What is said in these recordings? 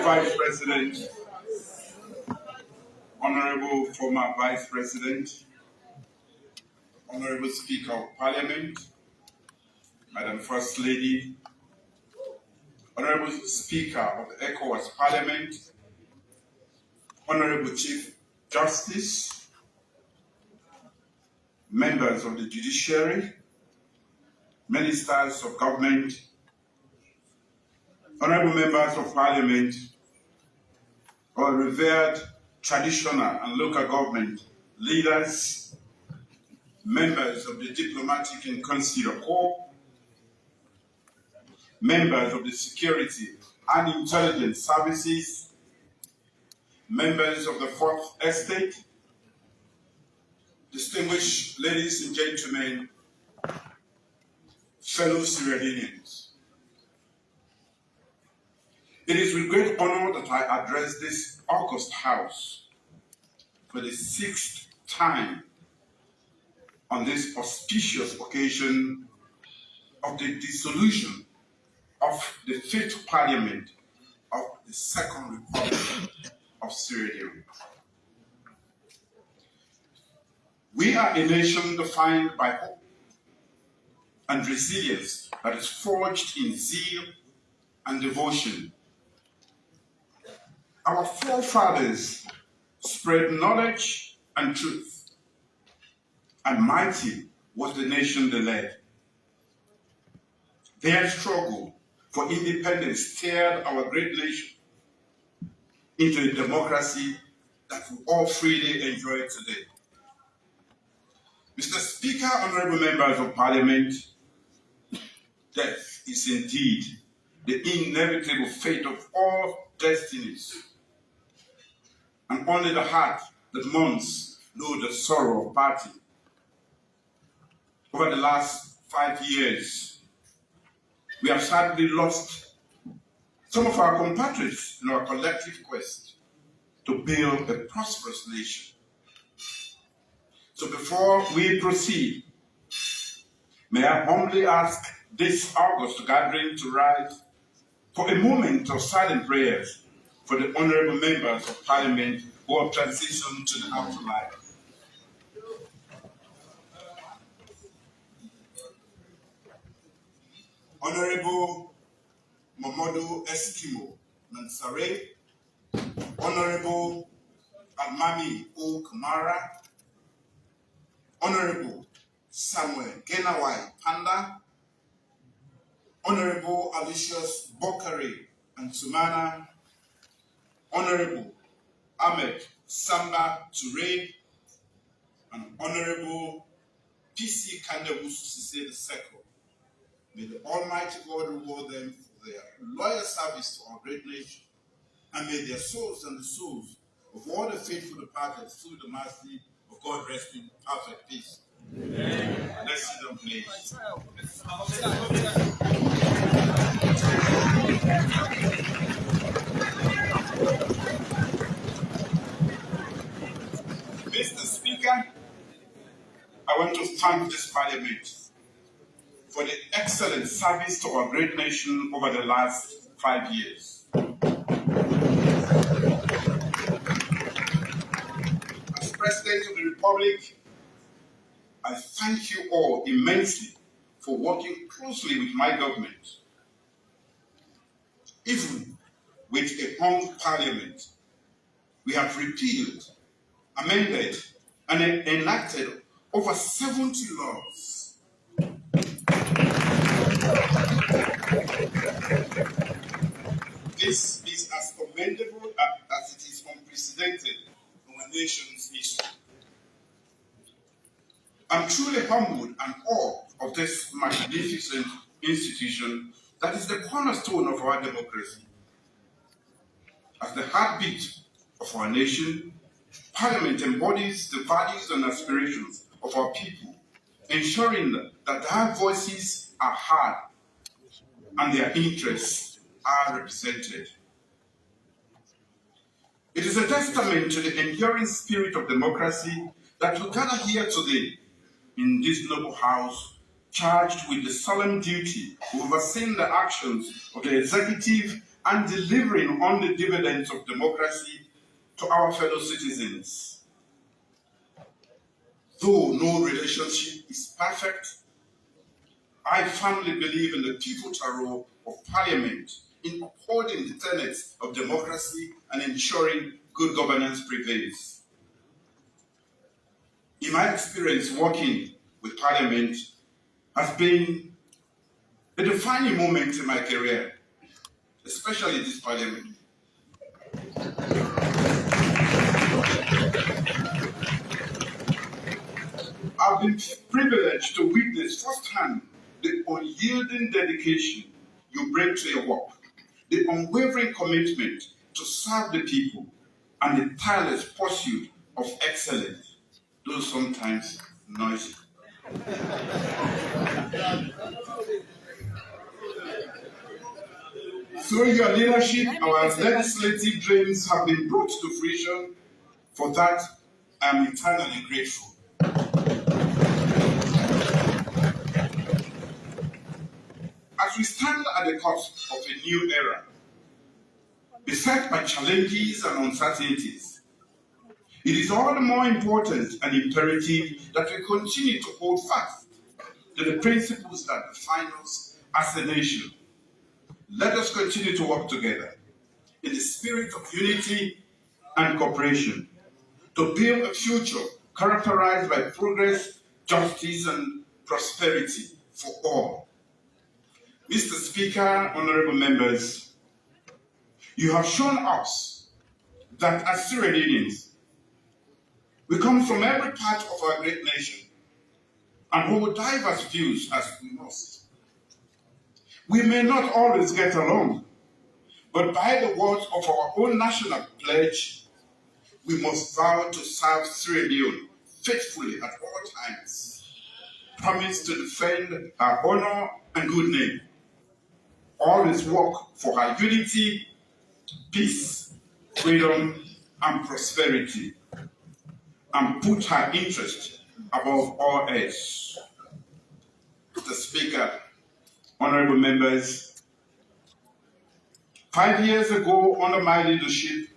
Vice President, Honorable former Vice President, Honorable Speaker of Parliament, Madam First Lady, Honorable Speaker of the ECOWAS Parliament, Honorable Chief Justice, members of the judiciary, ministers of government, honorable members of Parliament, our revered traditional and local government leaders, members of the diplomatic and consular corps, members of the security and intelligence services, members of the Fourth Estate, distinguished ladies and gentlemen, fellow Sierra Leoneans. It is with great honor that I address this august house for the 6th time on this auspicious occasion of the dissolution of the 5th Parliament of the Second Republic of Sierra Leone. We are a nation defined by hope and resilience that is forged in zeal and devotion. Our forefathers spread knowledge and truth, and mighty was the nation they led. Their struggle for independence steered our great nation into a democracy that we all freely enjoy today. Mr. Speaker, honorable members of Parliament, death is indeed the inevitable fate of all destinies, and only the heart that mourns knows the sorrow of parting. Over the last 5 years, we have sadly lost some of our compatriots in our collective quest to build a prosperous nation. So before we proceed, may I humbly ask this august gathering to rise for a moment of silent prayers for the honorable members of Parliament who have transitioned to the afterlife. Honorable Momodu Eskimo Nansare, Honorable Almami O. Kamara, Honorable Samuel Genawai Panda, Honorable Alicius Bokare and Sumana, Honorable Ahmed Samba Toure, and Honorable P.C. Kandabusu Sise II. May the Almighty God reward them for their loyal service to our great nation, and may their souls and the souls of all the faithful departed through the mercy of God rest in perfect peace. Amen. Let's sit down, please. Mr. Speaker, I want to thank this Parliament for the excellent service to our great nation over the last 5 years. As President of the Republic, I thank you all immensely for working closely with my government. Even with a hung Parliament, we have repealed, amended, and enacted over 70 laws. This is as commendable as it is unprecedented in our nation's history. I'm truly humbled and awed of this magnificent institution that is the cornerstone of our democracy. As the heartbeat of our nation, Parliament embodies the values and aspirations of our people, ensuring that their voices are heard and their interests are represented. It is a testament to the enduring spirit of democracy that we gather here today in this noble house, charged with the solemn duty of overseeing the actions of the executive and delivering on the dividends of democracy to our fellow citizens. Though no relationship is perfect, I firmly believe in the pivotal role of Parliament in upholding the tenets of democracy and ensuring good governance prevails. In my experience working with Parliament has been a defining moment in my career, especially this Parliament. I've been privileged to witness firsthand the unyielding dedication you bring to your work, the unwavering commitment to serve the people, and the tireless pursuit of excellence, though sometimes noisy. Through your leadership, our legislative dreams have been brought to fruition. For that, I am eternally grateful. As we stand at the cusp of a new era, beset by challenges and uncertainties, it is all the more important and imperative that we continue to hold fast to the principles that define us as a nation. Let us continue to work together in the spirit of unity and cooperation to build a future characterized by progress, justice, and prosperity for all. Mr. Speaker, honorable members, you have shown us that as Sierra Leoneans, we come from every part of our great nation and hold diverse views as we must. We may not always get along, but by the words of our own national pledge, we must vow to serve Sierra Leone faithfully at all times, promise to defend our honor and good name, always work for our unity, peace, freedom, and prosperity, and put our interest above all else. Mr. Speaker, honorable members, 5 years ago, under my leadership,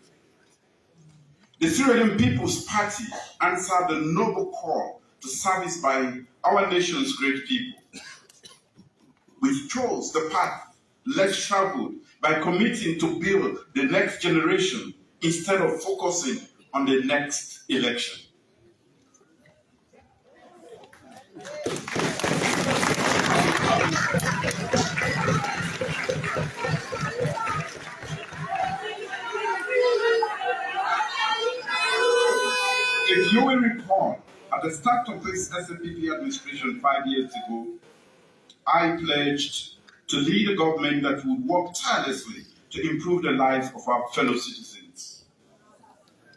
the Sierra Leone People's Party answered the noble call to service by our nation's great people. We chose the path less traveled by committing to build the next generation instead of focusing on the next election. If you will recall, at the start of this SNPP administration 5 years ago, I pledged to lead a government that would work tirelessly to improve the lives of our fellow citizens.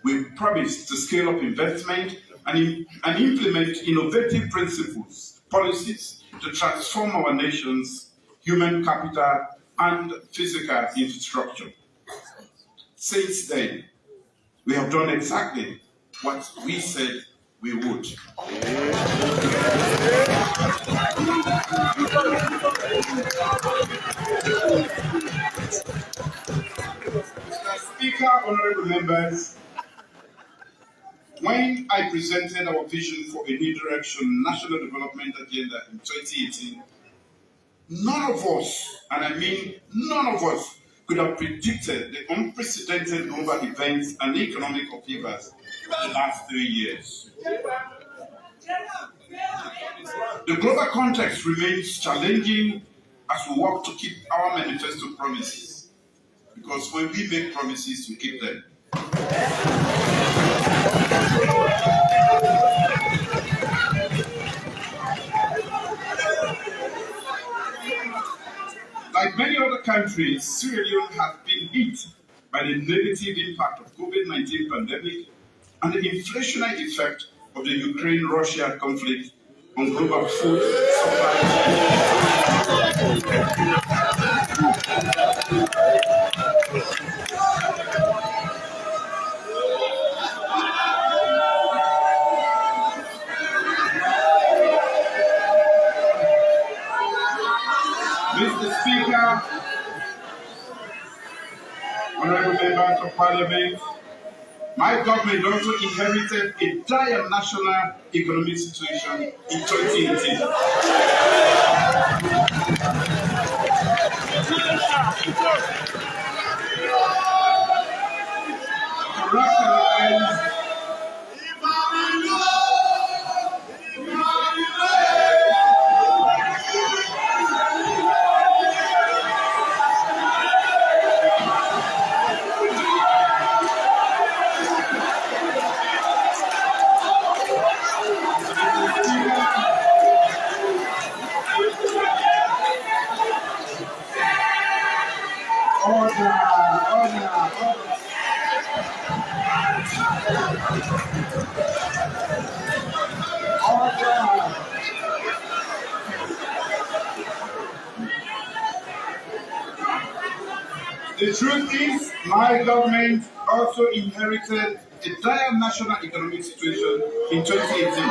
We promised to scale up investment and implement innovative principles, policies to transform our nation's human capital and physical infrastructure. Since then, we have done exactly what we said we would. Mr. Speaker, honorable members, when I presented our vision for a new direction national development agenda in 2018, none of us, and I mean none of us, could have predicted the unprecedented global events and economic upheavals in the last 3 years. The global context remains challenging as we work to keep our manifesto promises, because when we make promises, we keep them. Like many other countries, Sierra Leone has been hit by the negative impact of COVID-19 pandemic and the inflationary effect of the Ukraine-Russia conflict on global food supply. Mr. Speaker, honorable members of Parliament, my government also inherited a dire national economic situation in 2018. The truth is, my government also inherited a dire national economic situation in 2018,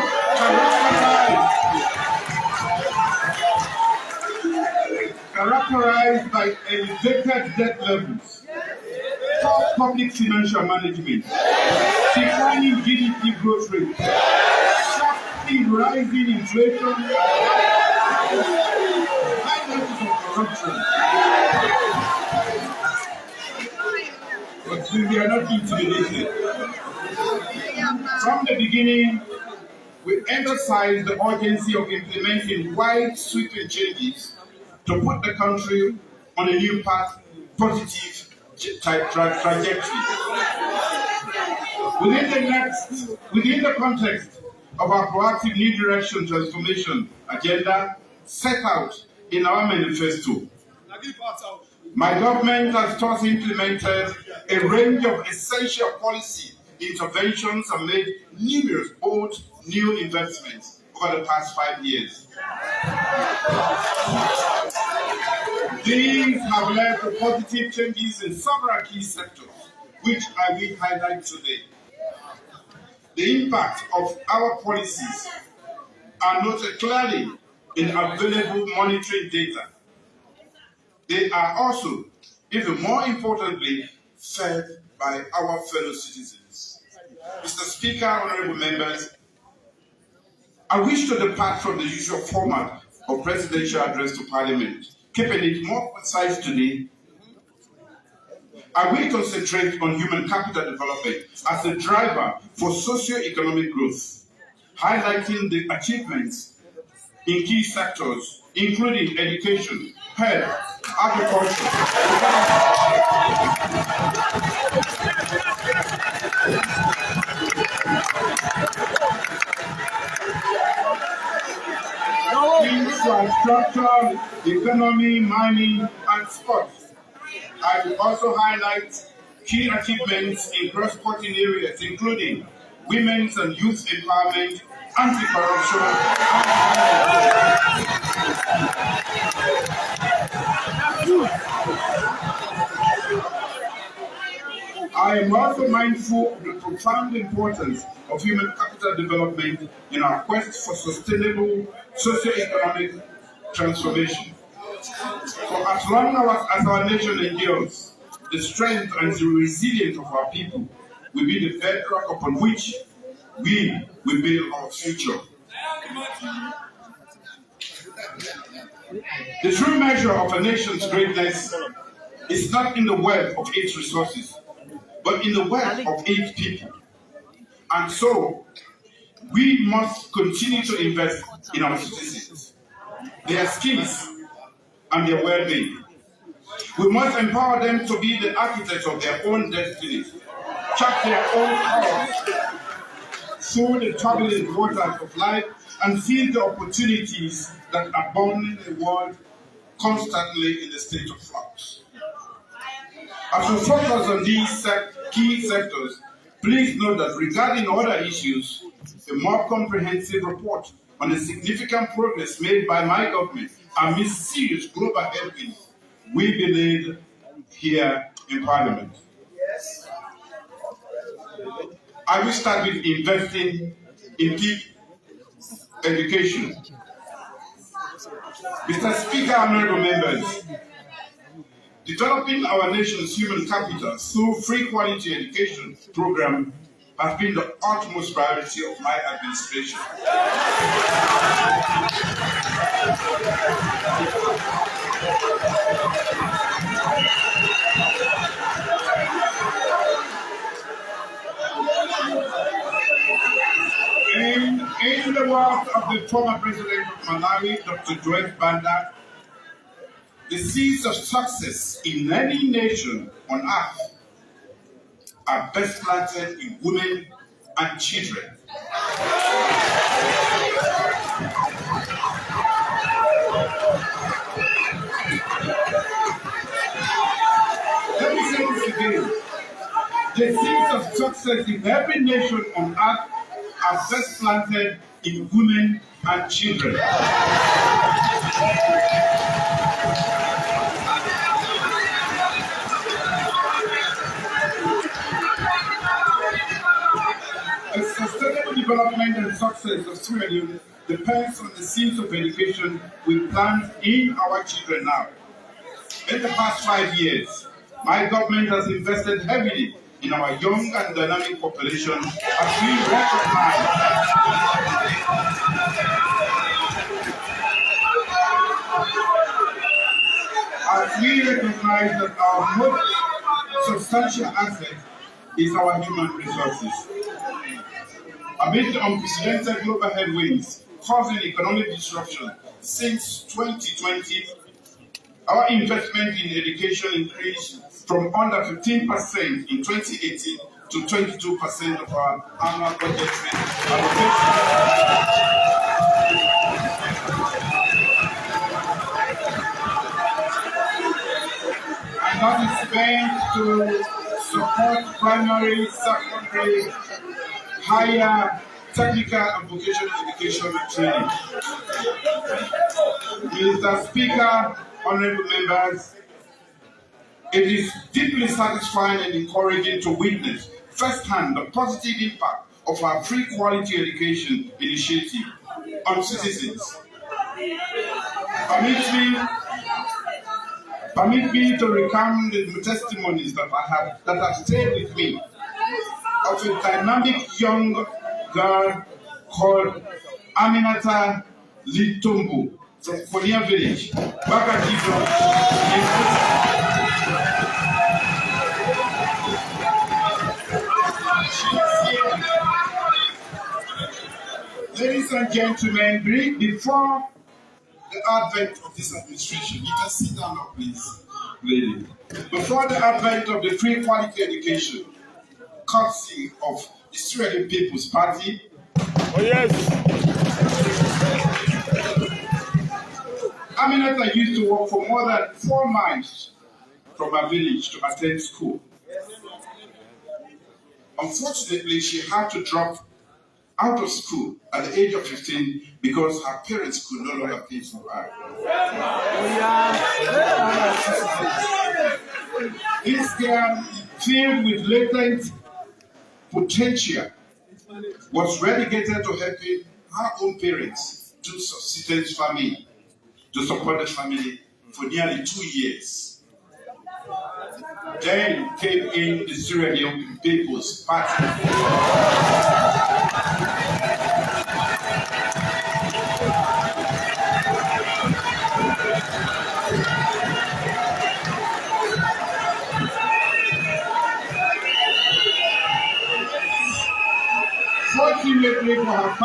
characterized by elevated debt levels, poor public financial management, declining GDP growth rate, sharply rising inflation, high levels of corruption. But we are not intimidated. From the beginning, we emphasized the urgency of implementing wide sweeping changes to put the country on a new path, positive trajectory. Within the context of our proactive new direction transformation agenda set out in our manifesto, my government has thus implemented a range of essential policy interventions and made numerous bold new investments over the past 5 years. These have led to positive changes in several key sectors, which I will highlight today. The impact of our policies are noted clearly in available monitoring data. They are also, even more importantly, fed by our fellow citizens. Mr. Speaker, honorable members, I wish to depart from the usual format of presidential address to Parliament, keeping it more precise today. I will concentrate on human capital development as a driver for socio-economic growth, highlighting the achievements in key sectors, including education, health, agriculture, infrastructure, economy, mining, and sports. I will also highlight key achievements in cross-cutting areas, including women's and youth empowerment, anti-corruption, I am also mindful of the profound importance of human capital development in our quest for sustainable socio-economic transformation. For as long as our nation endures, the strength and the resilience of our people will be the bedrock upon which we will build our future. The true measure of a nation's greatness is not in the wealth of its resources, but in the wealth of its people. And so, we must continue to invest in our citizens, their skills, and their well-being. We must empower them to be the architects of their own destinies, chart their own course through the turbulent waters of life, and seize the opportunities that abound in a world constantly in a state of flux. As we focus on these key sectors, please note that regarding other issues, a more comprehensive report on the significant progress made by my government amidst serious global headwinds will be laid here in Parliament. Yes. I will start with investing in people education. Mr. Speaker, honorable members, Developing our nation's human capital through free quality education program has been the utmost priority of my administration. In the words of the former president of Malawi, Dr. Joel Banda, the seeds of success in any nation on earth are best planted in women and children. Let me say this again. The seeds of success in every nation on earth are best planted in women and children. The sustainable development and success of Sierra Leone depends on the seeds of education we plant in our children now. In the past 5 years, my government has invested heavily in our young and dynamic population as we recognize that our most substantial asset is our human resources. Amid the unprecedented global headwinds causing economic disruption since 2020, our investment in education increased from under 15% in 2018 to 22% of our annual budget allocation. And that is spent to support primary, secondary, higher technical and vocational education and training. Mr. Speaker, honorable members, it is deeply satisfying and encouraging to witness firsthand the positive impact of our free quality education initiative on citizens. Permit me to recount the testimonies that have stayed with me of a dynamic young girl called Aminata Litumbu from Konya village, Bagajido. Ladies and gentlemen, before the advent of this administration, you can sit down now, please, lady. Before the advent of the free quality education, courtesy of the Sierra People's Party. Oh yes. Aminata used to walk for more than 4 miles from her village to attend school. Unfortunately, she had to drop out of school at the age of 15 because her parents could no longer pay for her. This girl, filled with latent potential, was relegated to helping her own parents do subsistence farming to support the family for nearly 2 years. Then came in the Sierra Leone People's Party. Fortunately for her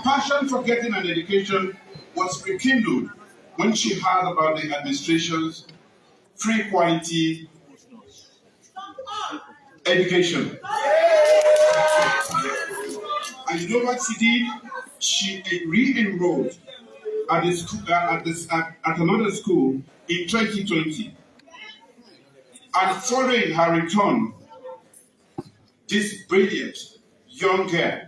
passion, for getting an education was rekindled when she heard about the administration's free quality education. And you know what she did? She re-enrolled at another school in 2020. And following her return, this brilliant young girl,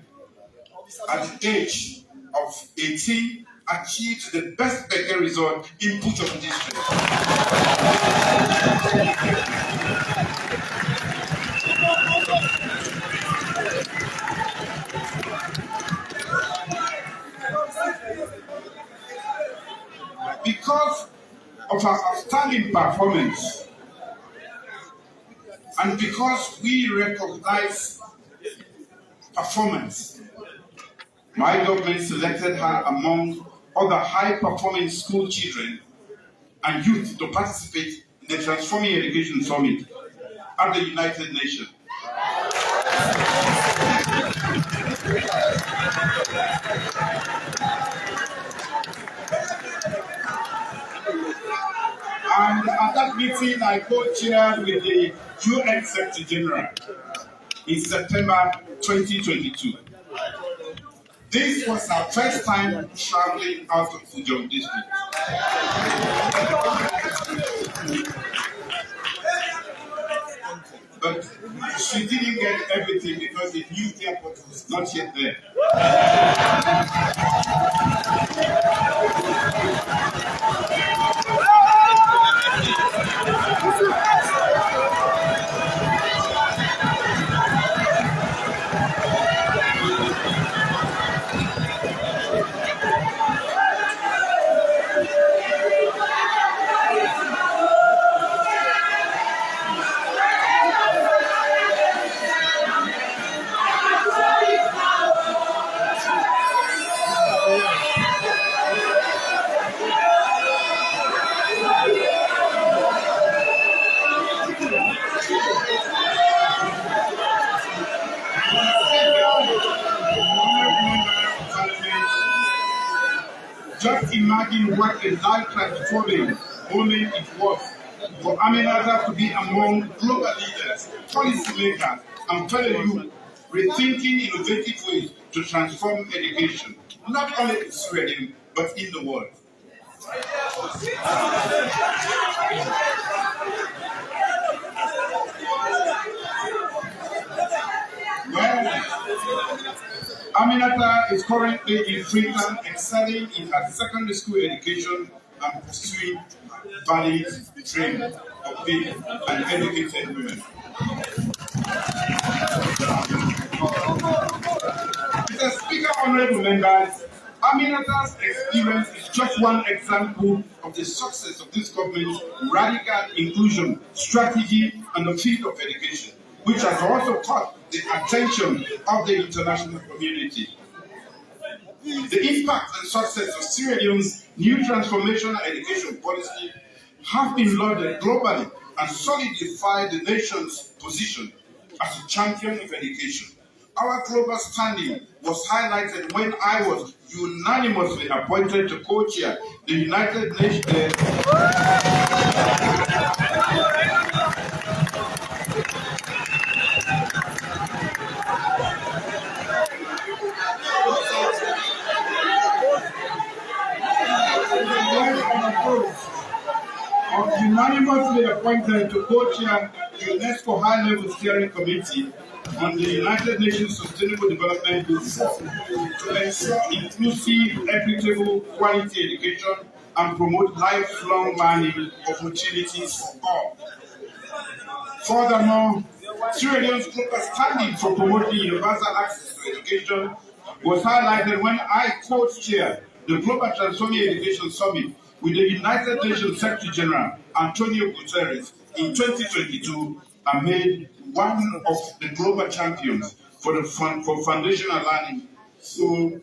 at the age of 18, achieved the best Becker result in Puchon district. because of our outstanding performance, and because we recognize performance, my government selected her among other high-performing school children and youth to participate in the Transforming Education Summit at the United Nations. And at that meeting, I co-chaired with the UN Secretary General in September 2022. This was our first time traveling out of Fujong district. But she didn't get everything because the new airport was not yet there. Just imagine what a life-transforming moment it was for Aminata to be among global leaders, policymakers, and fellow youth, rethinking innovative ways to transform education, not only in Sweden, but in the world. Well, Aminata is currently in Finland, excelling in her secondary school education and pursuing valid training of big and educated women. Mr. Speaker, honorable members, Aminata's experience is just one example of the success of this government's radical inclusion strategy on the field of education, which has also caught the attention of the international community. The impact and success of Sierra Leone's new transformational education policy have been lauded globally and solidified the nation's position as a champion of education. Our global standing was highlighted when I was unanimously appointed to co-chair the United Nations. Unanimously appointed to co-chair the UNESCO High-Level Steering Committee on the United Nations Sustainable Development Goals to ensure inclusive, equitable, quality education and promote lifelong learning opportunities for all. Furthermore, Sierra Leone's global standing for promoting universal access to education was highlighted when I co-chaired the Global Transforming Education Summit with the United Nations Secretary General Antonio Guterres in 2022 and made one of the global champions for foundational learning. So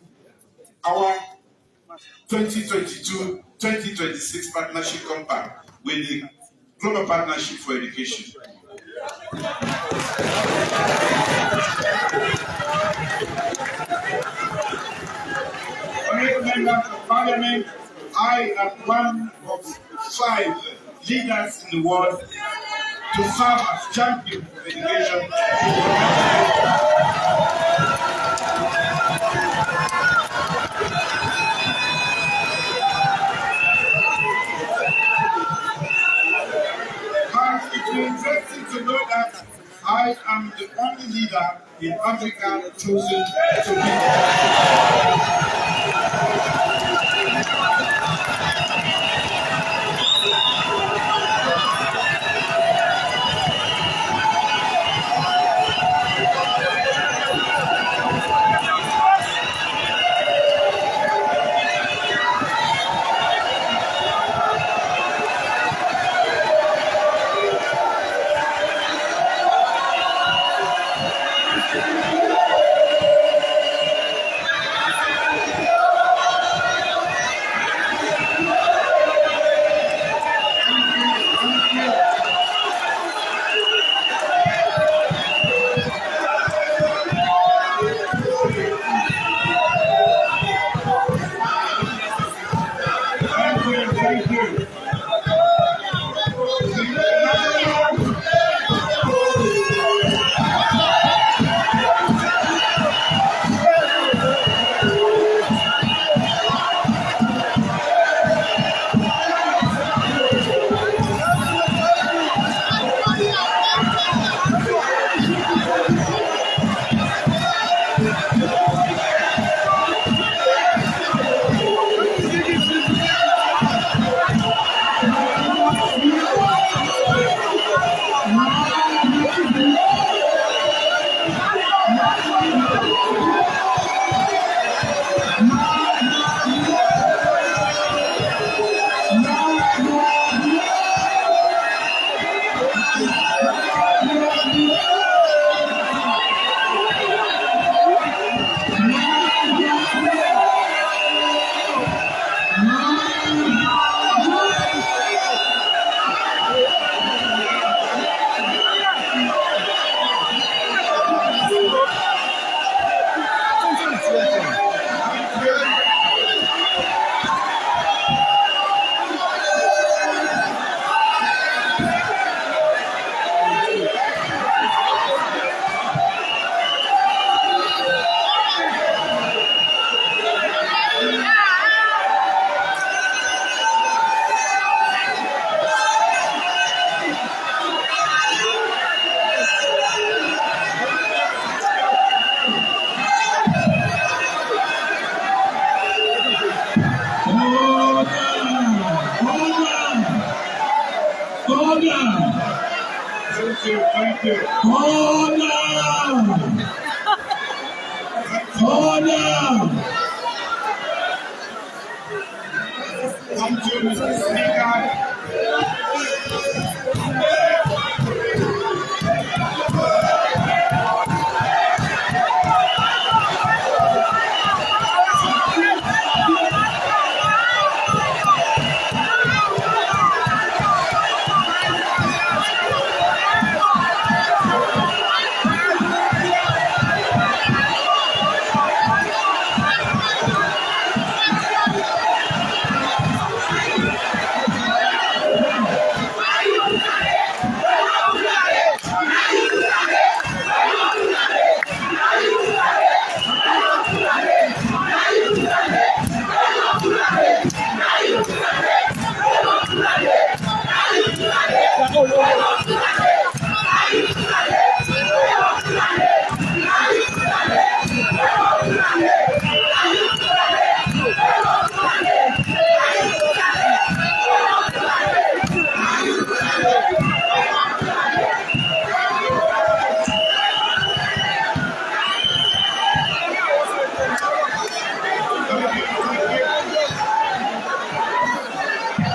our 2022-2026 partnership compact with the Global Partnership for Education. Honorable members of Parliament, I am one of 5 leaders in the world to serve as champion for education. And it will be interesting to know that I am the only leader in Africa chosen to be. Thank you. Order! Thank you, Mr. Speaker.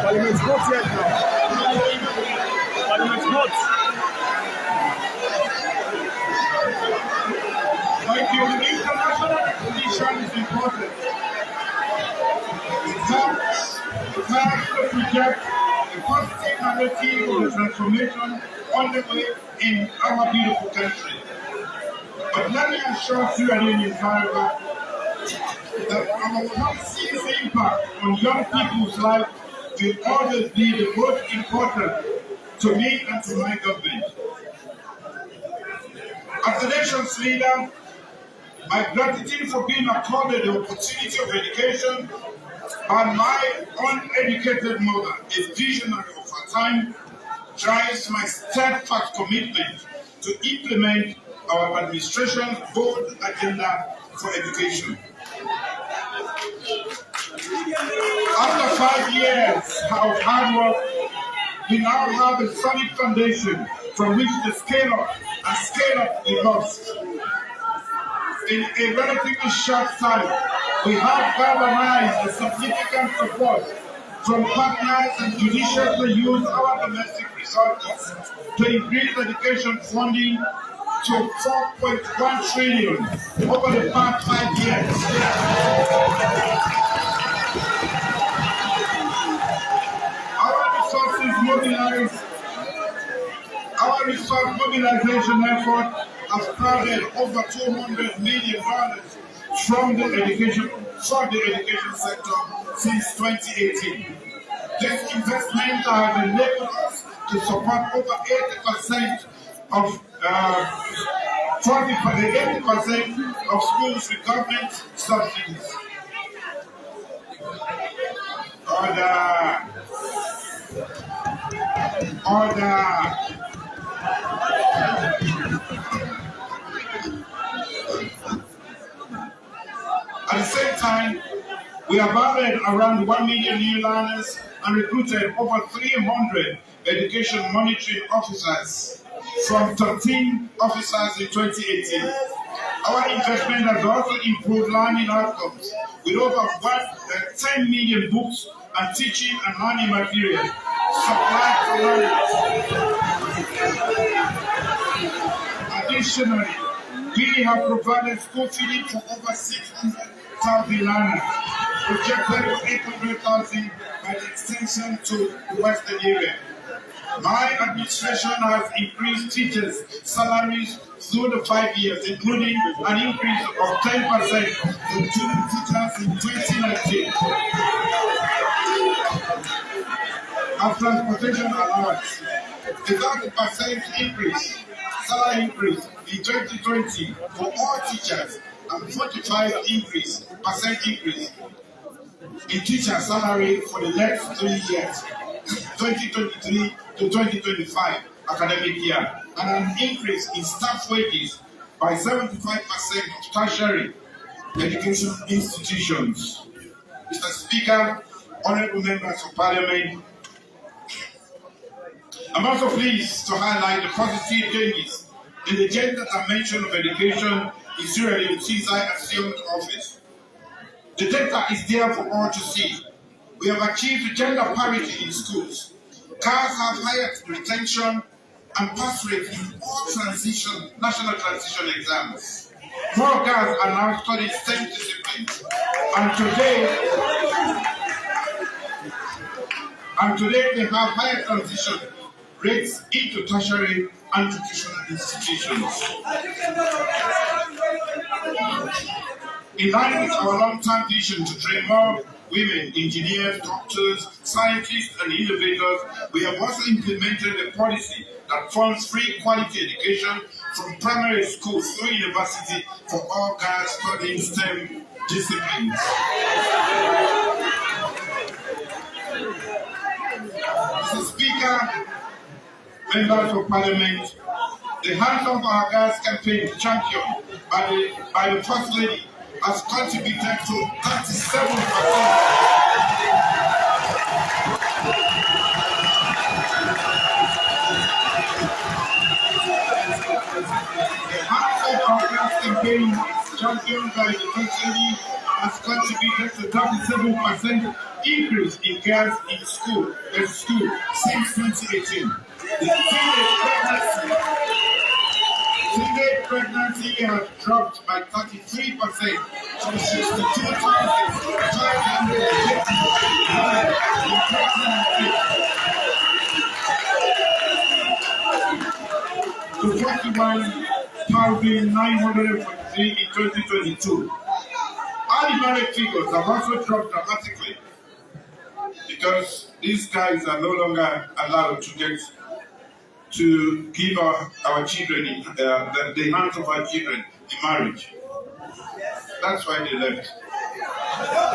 Parliament vote yet now. Parliament vote. Thank you. The international recognition is important. It helps to project the positive narrative of the transformation underway in our beautiful country. But let me assure you, however, that our policy's impact on young people's life will always be the most important to me and to my government. As the nation's leader, my gratitude for being accorded the opportunity of education and my uneducated mother, a visionary of her time, drives my steadfast commitment to implement our administration's bold agenda for education. After 5 years of hard work, we now have a solid foundation from which to scale up the lost. In a relatively short time, we have galvanized a significant support from partners and judiciously use our domestic resources to increase education funding to 4.1 trillion over the past 5 years. Our resource mobilization effort has crowded over $200 million from the education sector since 2018. This investment has enabled us to support over 80% of 80% of schools with government subsidies. Order. At the same time, we have added around 1 million new learners and recruited over 300 education monitoring officers from 13 officers in 2018. Our investment has also improved learning outcomes with over 10 million books and teaching and learning materials supplied to learners. Additionally, we have provided school feeding for over 600,000 learners, projected to 800,000 by the extension to the western area. My administration has increased teachers' salaries through the 5 years, including an increase of 10% to teachers in 2019. Our transportation allowance, the 30% salary increase in 2020 for all teachers, and 45% increase in teacher salary for the next 3 years, 2023 to 2025 academic year, and an increase in staff wages by 75% of tertiary education institutions. Mr. Speaker, honorable members of Parliament, I'm also pleased to highlight the positive changes in the gender dimension of education in Sierra Leone since I assumed office. The data is there for all to see. We have achieved gender parity in schools. Girls have higher retention and pass rate in all national transition exams. More girls are now studying STEM disciplines. And today they have higher transition rates into tertiary and vocational institutions. In line with our long-term vision to train more women, engineers, doctors, scientists, and innovators, we have also implemented a policy that funds free quality education from primary school through university for all girls studying STEM disciplines. Mr. Speaker, members of Parliament, the Hands of Our Girls campaign championed by the First Lady has contributed to 37%. The Hands of Our Girls campaign championed by the First Lady has contributed to 37% increase in girls in school since 2018. The teenage pregnancy has dropped by 33% from 62,500 to 41,943 in 2022. Early marriage figures have also dropped dramatically because these guys are no longer allowed to give our children, the hands of our children in marriage. That's why they left.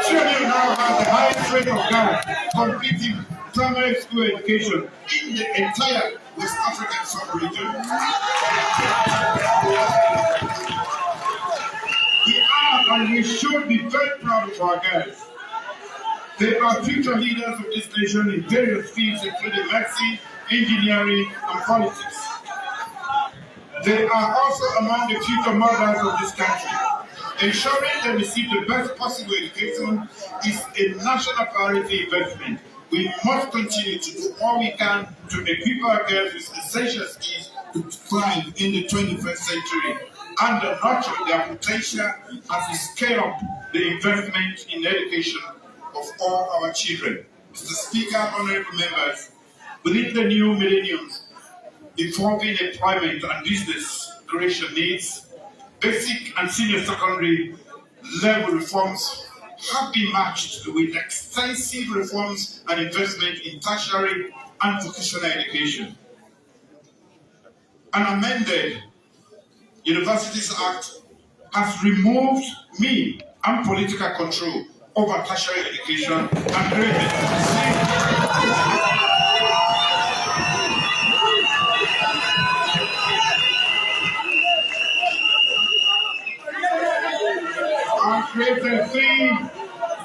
Children now have the highest rate of girls completing primary school education in the entire West African sub-region. We are and we should be very proud of our girls. They are future leaders of this nation in various fields including medicine, engineering, and politics. They are also among the future mothers of this country. Ensuring they receive the best possible education is a national priority investment. We must continue to do all we can to equip our girls with essential skills to thrive in the 21st century and to nurture their potential as we scale up the investment in education of all our children. Mr. Speaker, honorable members, within the new millennium, involving employment and business creation needs, basic and senior secondary level reforms have been matched with extensive reforms and investment in tertiary and vocational education. An amended Universities Act has removed me and political control over tertiary education and created three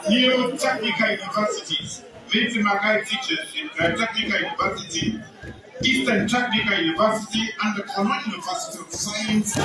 new technical universities, Maitre Magai Teachers Technical University, Eastern Technical University, and the Common University of Science.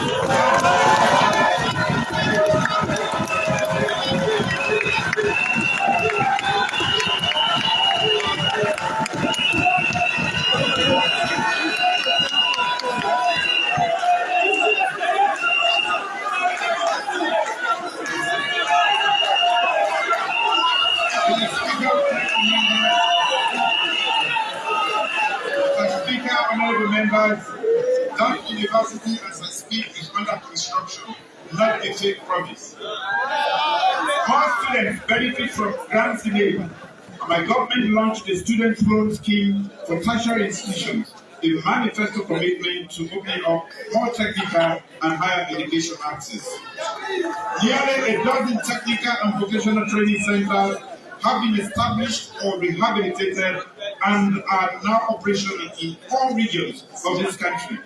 Members, that university, as I speak, is under construction, not a fake promise. All students benefit from grants in aid. My government launched the student loan scheme for tertiary institutions, a manifesto commitment to opening up more technical and higher education access. Nearly a dozen technical and vocational training centers have been established or rehabilitated and are now operational in all regions of this country.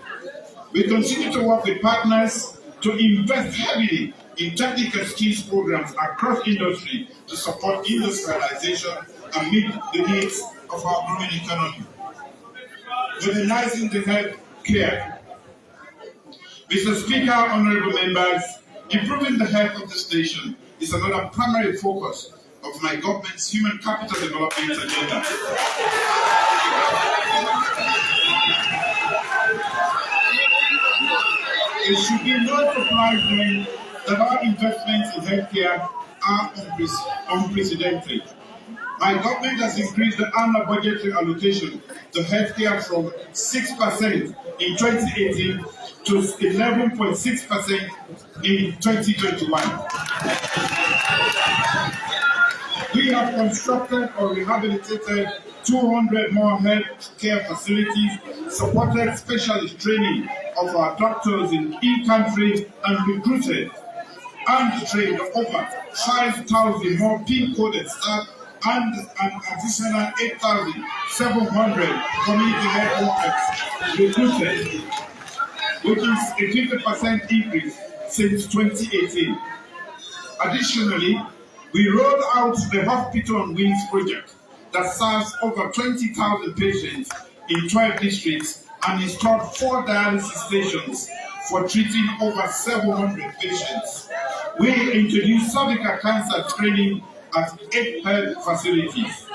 We continue to work with partners to invest heavily in technical skills programs across industry to support industrialization and meet the needs of our growing economy. modernizing the health care. Mr. Speaker, honorable members, improving the health of this nation is another primary focus of my government's human capital development agenda. It should be no surprise then that our investments in healthcare are unprecedented. My government has increased the annual budgetary allocation to healthcare from 6% in 2018 to 11.6% in 2021. We have constructed or rehabilitated 200 more health care facilities, supported specialist training of our doctors in in-country, and recruited and trained over 5,000 more PIN-coded staff and an additional 8,700 community health workers recruited, which is a 50% increase since 2018. Additionally, we rolled out the Hospital on Wheels project that serves over 20,000 patients in 12 districts and installed 4 dialysis stations for treating over 700 patients. We introduced cervical cancer screening at 8 health facilities.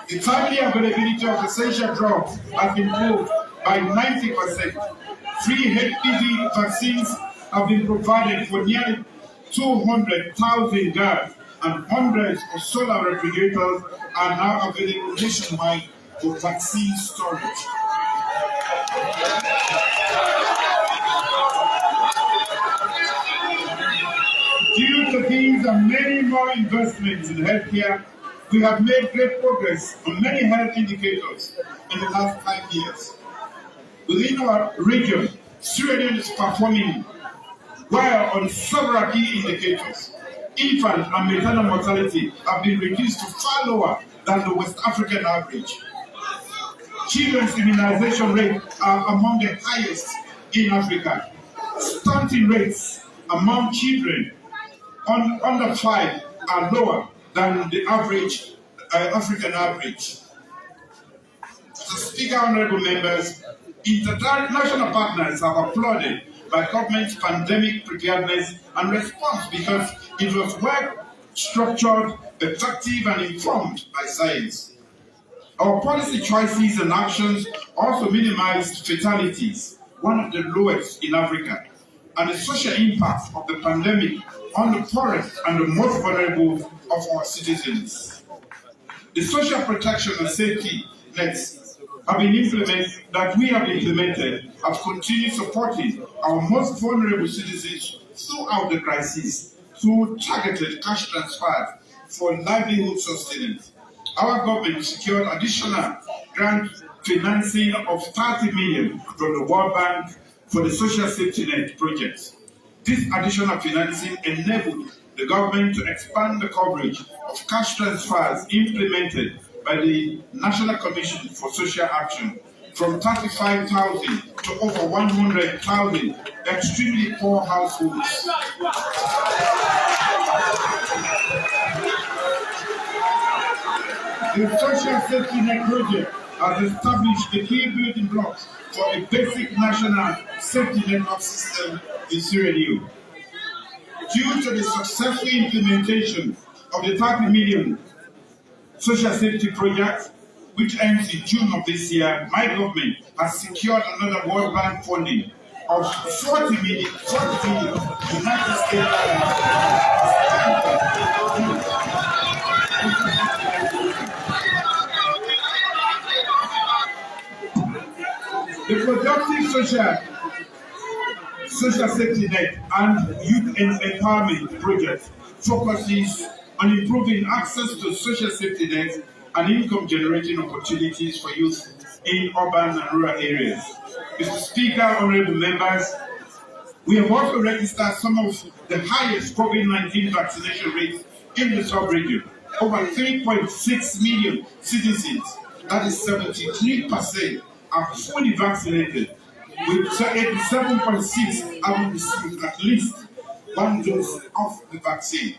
The timely availability of essential drugs has improved by 90%. Free HPV vaccines have been provided for nearly 200,000 guards, and hundreds of solar refrigerators are now available nationwide for vaccine storage. Due to these and many more investments in healthcare, we have made great progress on many health indicators in the last 5 years. Within our region, Sierra Leone is performing well on several key indicators. Infant and maternal mortality have been reduced to far lower than the West African average. Children's immunization rates are among the highest in Africa. Stunting rates among children under 5 are lower than the average African average. Mr. Speaker, honorable members, international partners have applauded by government's pandemic preparedness and response because it was well structured, effective, and informed by science. Our policy choices and actions also minimized fatalities, one of the lowest in Africa, and the social impact of the pandemic on the poorest and the most vulnerable of our citizens. The social protection and safety nets we have implemented have continued supporting our most vulnerable citizens throughout the crisis through targeted cash transfers for livelihood sustenance. Our government secured additional grant financing of 30 million from the World Bank for the social safety net projects. This additional financing enabled the government to expand the coverage of cash transfers implemented by the National Commission for Social Action from 35,000 to over 100,000 extremely poor households. The Social Safety Net project has established the key building blocks for a basic national safety network system in Sierra Leone. Due to the successful implementation of the 30 million social safety project, which ends in June of this year, my government has secured another World Bank funding of 40 million United States. The productive social safety net and youth empowerment project focuses on improving access to social safety nets and income-generating opportunities for youth in urban and rural areas. Mr. Speaker, honorable members, we have also registered some of the highest COVID-19 vaccination rates in the sub-region. Over 3.6 million citizens, that is 73%, are fully vaccinated, with 87.6 having received at least one dose of the vaccine.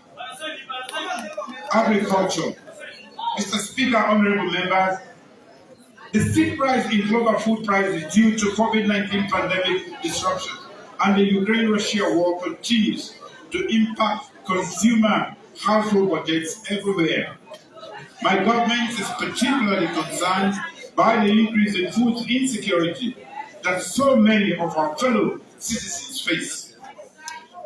Agriculture. Mr. Speaker, honorable members, The steep rise in global food prices due to COVID-19 pandemic disruption and the Ukraine-Russia war continues to impact consumer household budgets everywhere. My government is particularly concerned by the increase in food insecurity that so many of our fellow citizens face.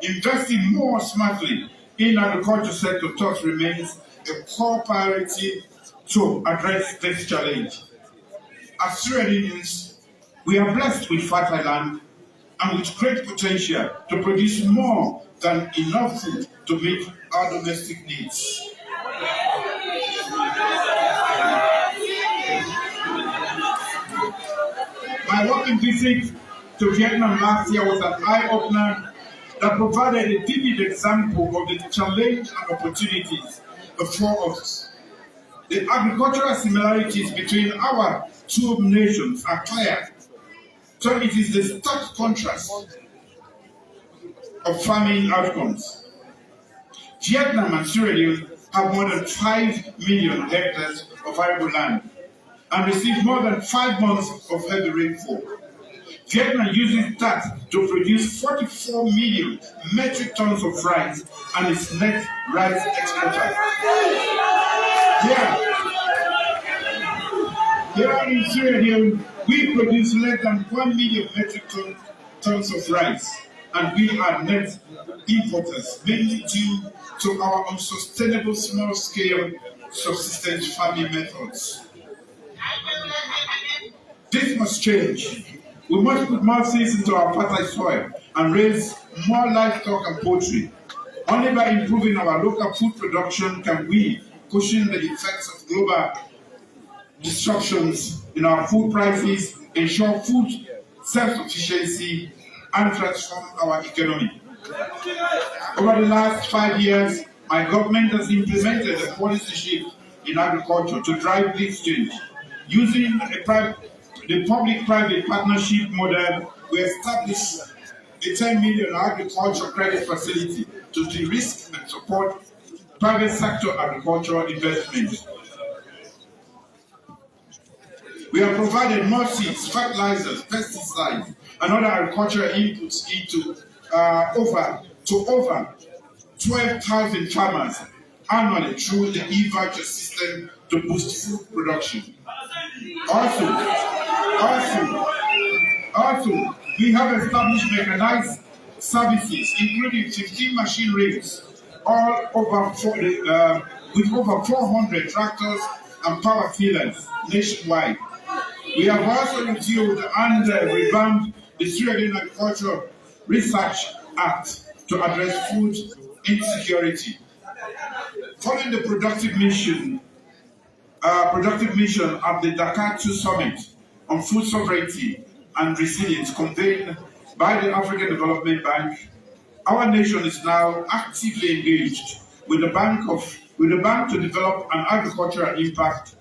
Investing more smartly in agriculture sector thus remains a core priority to address this challenge. As Sierra Leoneans, we are blessed with fertile land and with great potential to produce more than enough food to meet our domestic needs. My working visit to Vietnam last year was an eye-opener that provided a vivid example of the challenge and opportunities before us. The agricultural similarities between our two nations are clear. So it is the stark contrast of farming outcomes. Vietnam and Sierra Leone have more than 5 million hectares of arable land and receive more than 5 months of heavy rainfall. Vietnam uses that to produce 44 million metric tons of rice and is net rice exporter. Here in Sierra Leone, we produce less than 1 million metric tons of rice, and we are net importers, mainly due to our unsustainable small-scale subsistence farming methods. This must change. We must put more seeds into our fertile soil and raise more livestock and poultry. Only by improving our local food production can we cushion the effects of global disruptions in our food prices, ensure food self-sufficiency, and transform our economy. Over the last 5 years, my government has implemented a policy shift in agriculture to drive this change. Using the public-private partnership model, we established a 10 million agriculture credit facility to de-risk and support private sector agricultural investment. We have provided more seeds, fertilizers, pesticides, and other agricultural inputs into over 12,000 farmers annually through the e-voucher system to boost food production. Also, we have established mechanized services, including 15 machine rigs, with over 400 tractors and power tillers nationwide. We have also reviewed and revamped the Sierra Leone Agricultural Research Act to address food insecurity. Following the productive mission at the Dakar II Summit on Food Sovereignty and Resilience convened by the African Development Bank, our nation is now actively engaged with the bank to develop an agricultural impact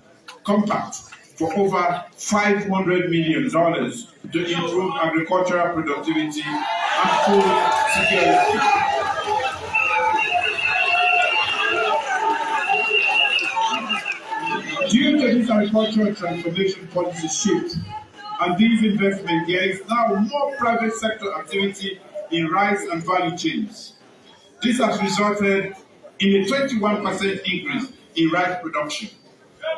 compact for over $500 million to improve agricultural productivity and food security. Due to this agricultural transformation policy shift and these investments, there is now more private sector activity in rice and value chains. This has resulted in a 21% increase in rice production,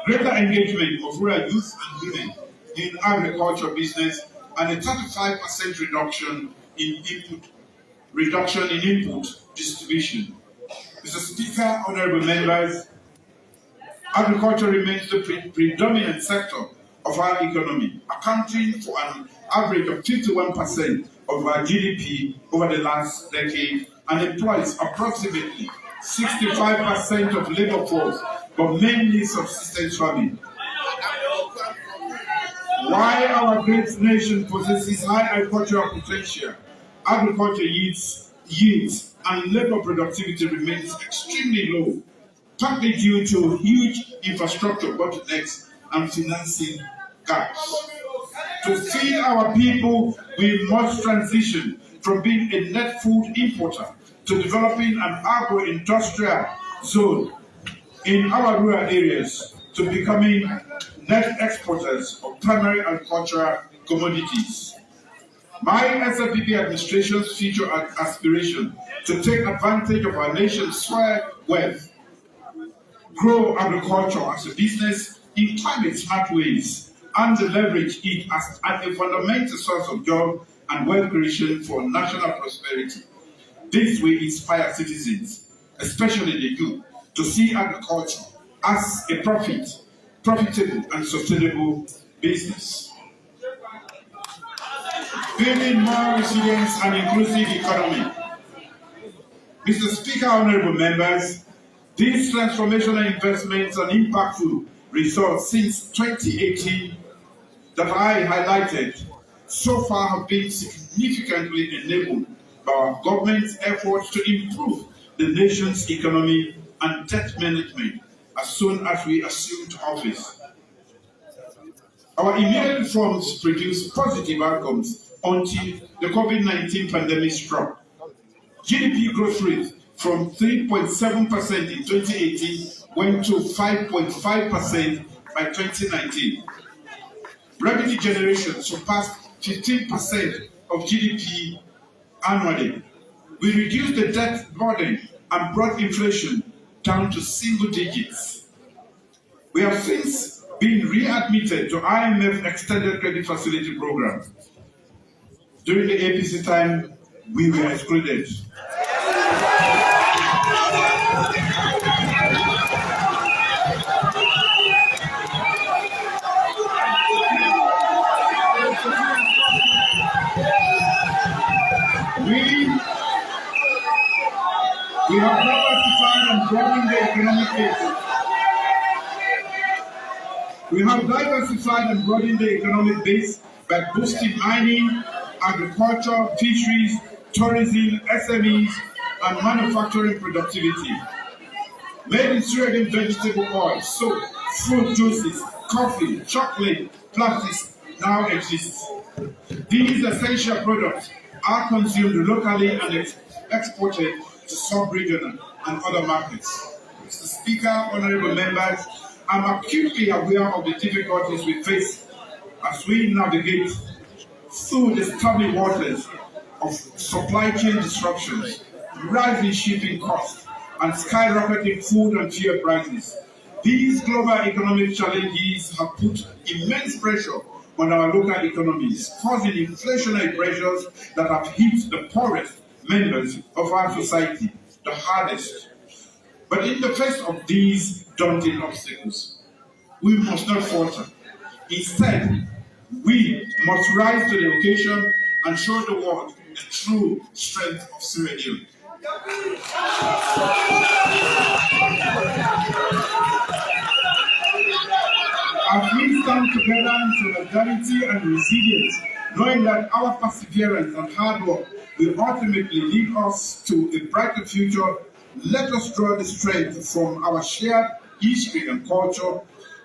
greater engagement of rural youth and women in agriculture business, and a 35% reduction in input distribution. Mr. Speaker, honorable members, agriculture remains the predominant sector of our economy, accounting for an average of 51% of our GDP over the last decade and employs approximately 65% of labor force, but mainly subsistence farming. While our great nation possesses high agricultural potential, agriculture yields and labor productivity remains extremely low, partly due to huge infrastructure bottlenecks and financing gaps. To feed our people, we must transition from being a net food importer to developing an agro-industrial zone in our rural areas to becoming net exporters of primary agricultural commodities. My SLPP administration's future aspiration to take advantage of our nation's soil wealth, grow agriculture as a business in climate-smart ways, and leverage it as a fundamental source of job and wealth creation for national prosperity. This will inspire citizens, especially the youth, to see agriculture as a profitable and sustainable business. Building more resilient and inclusive economy. Mr. Speaker, honorable members, these transformational investments and impactful results since 2018 that I highlighted so far have been significantly enabled by our government's efforts to improve the nation's economy and debt management as soon as we assumed office. Our immediate reforms produced positive outcomes until the COVID-19 pandemic struck. GDP growth rate from 3.7% in 2018 went to 5.5% by 2019. Revenue generation surpassed 15% of GDP annually. We reduced the debt burden and brought inflation down to single digits. We have since been readmitted to IMF Extended Credit Facility Program. During the APC time, we were excluded. We have diversified and broadened the economic base. We have diversified and broadened the economic base by boosting mining, agriculture, fisheries, tourism, SMEs, and manufacturing productivity. Made in Sweden vegetable oil, soap, fruit juices, coffee, chocolate, plastics now exist. These essential products are consumed locally and exported to sub-regional and other markets. Mr. Speaker, honorable members, I'm acutely aware of the difficulties we face as we navigate through the stormy waters of supply chain disruptions, rising shipping costs, and skyrocketing food and fuel prices. These global economic challenges have put immense pressure on our local economies, causing inflationary pressures that have hit the poorest members of our society the hardest. But in the face of these daunting obstacles, we must not falter. Instead, we must rise to the occasion and show the world the true strength of Sierra Leone. As we stand together in solidarity and resilience, knowing that our perseverance and hard work will ultimately lead us to a brighter future, let us draw the strength from our shared history and culture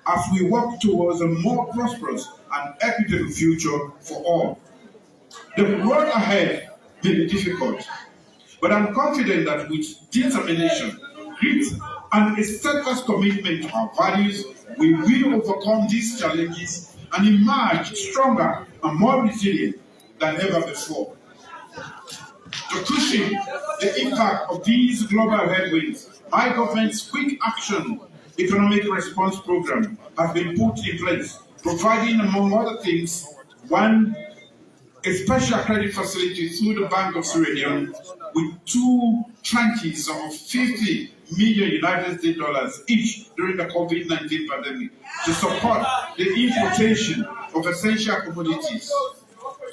as we work towards a more prosperous and equitable future for all. The road ahead may be difficult, but I'm confident that with determination, grit, and a steadfast commitment to our values, we will overcome these challenges and emerge stronger and more resilient than ever before. To cushion the impact of these global headwinds, my government's quick action economic response program has been put in place, providing, among other things, one, a special credit facility through the Bank of Sierra Leone with 2 tranches of $50 million US each during the COVID-19 pandemic to support the importation of essential commodities.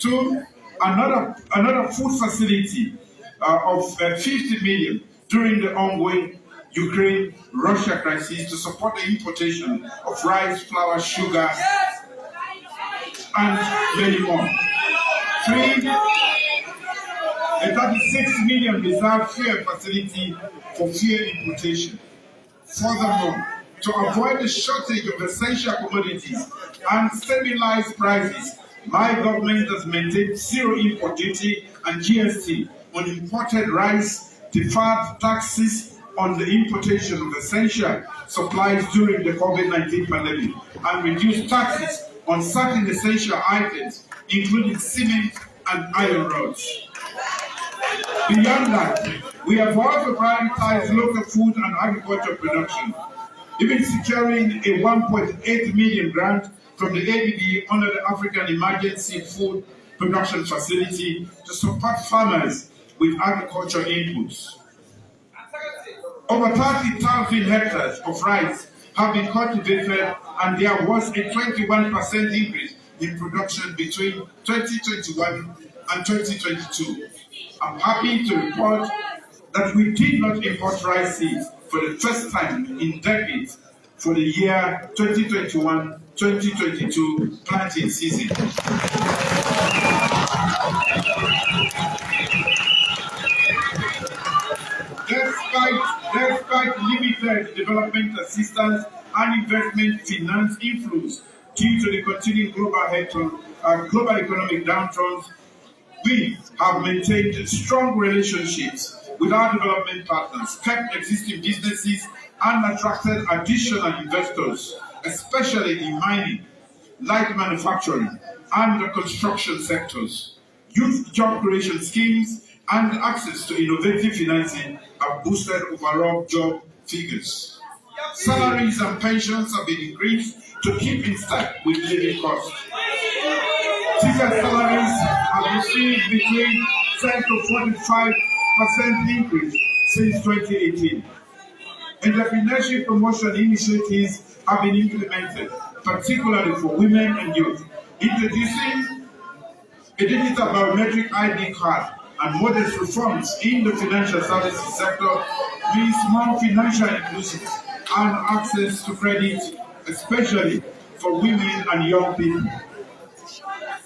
2, another food facility of $50 million during the ongoing Ukraine-Russia crisis to support the importation of rice, flour, sugar, and many more. 3, a $36 million reserve fuel facility for fuel importation. Furthermore, to avoid the shortage of essential commodities and stabilize prices, my government has maintained zero import duty and GST on imported rice, deferred taxes, on the importation of essential supplies during the COVID-19 pandemic and reduced taxes on certain essential items, including cement and iron rods. Beyond that, we have also prioritized local food and agriculture production, even securing a 1.8 million grant from the ADB under the African Emergency Food Production Facility to support farmers with agriculture inputs. Over 30,000 hectares of rice have been cultivated, and there was a 21% increase in production between 2021 and 2022. I'm happy to report that we did not import rice seeds for the first time in decades for the year 2021-2022 planting season. Despite limited development assistance and investment finance inflows due to the continuing global economic downturns, we have maintained strong relationships with our development partners, kept existing businesses, and attracted additional investors, especially in mining, light manufacturing, and the construction sectors. Youth job creation schemes and access to innovative financing have boosted overall job figures. Salaries and pensions have been increased to keep in step with living costs. Teacher salaries have received between 10 to 45% increase since 2018. Entrepreneurship promotion initiatives have been implemented, particularly for women and youth, introducing a digital biometric ID card and modest reforms in the financial services sector means more financial inclusion and access to credit, especially for women and young people.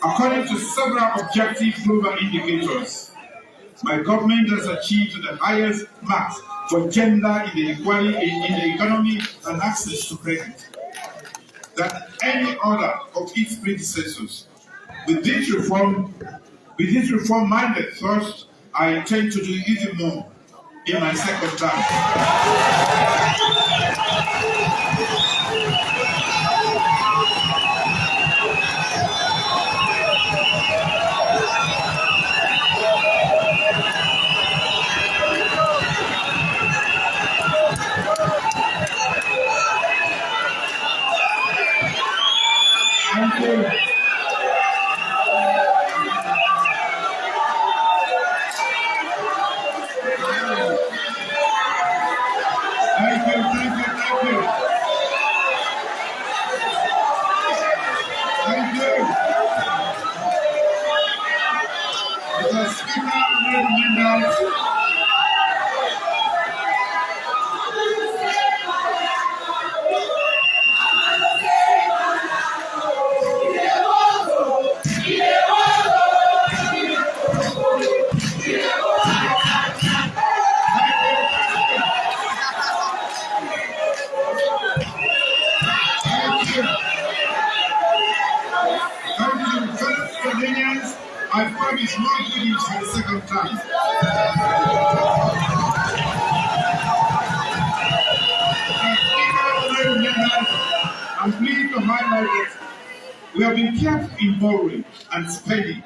According to several objective global indicators, my government has achieved the highest marks for gender inequality in the economy and access to credit than any other of its predecessors. With this reform mandate first, I intend to do even more in my second term. Thank you. Thank you. Mr. Speaker, honorable members, I promise more goodies for the second time. I'm pleased to highlight that we have been careful in borrowing and spending.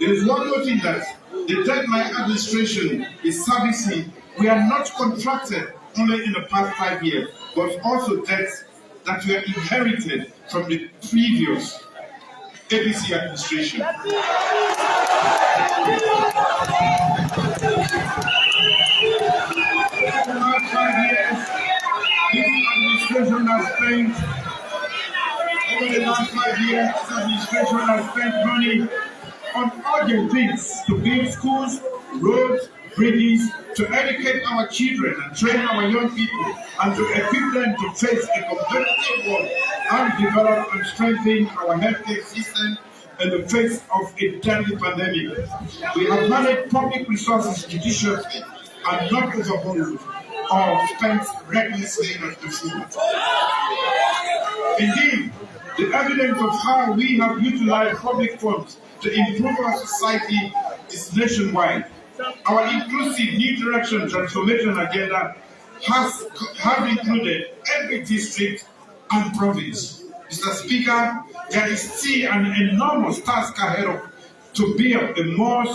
There is one more thing that the debt my administration is servicing, we are not contracted only in the past 5 years, but also debts that were inherited from the previous ABC administration. In the last 5 years, this administration has spent, over the last 5 years, this administration has spent money on urgent things to build schools, roads, bridges, to educate our children and train our young people, and to equip them to face a competitive world and develop and strengthen our healthcare system in the face of a deadly pandemic. We have managed public resources judiciously and not overborrowed or spent recklessly as before. Indeed, the evidence of how we have utilized public funds to improve our society is nationwide. Our inclusive new direction transformation agenda have included every district and province. Mr. Speaker, there is still an enormous task ahead of to build more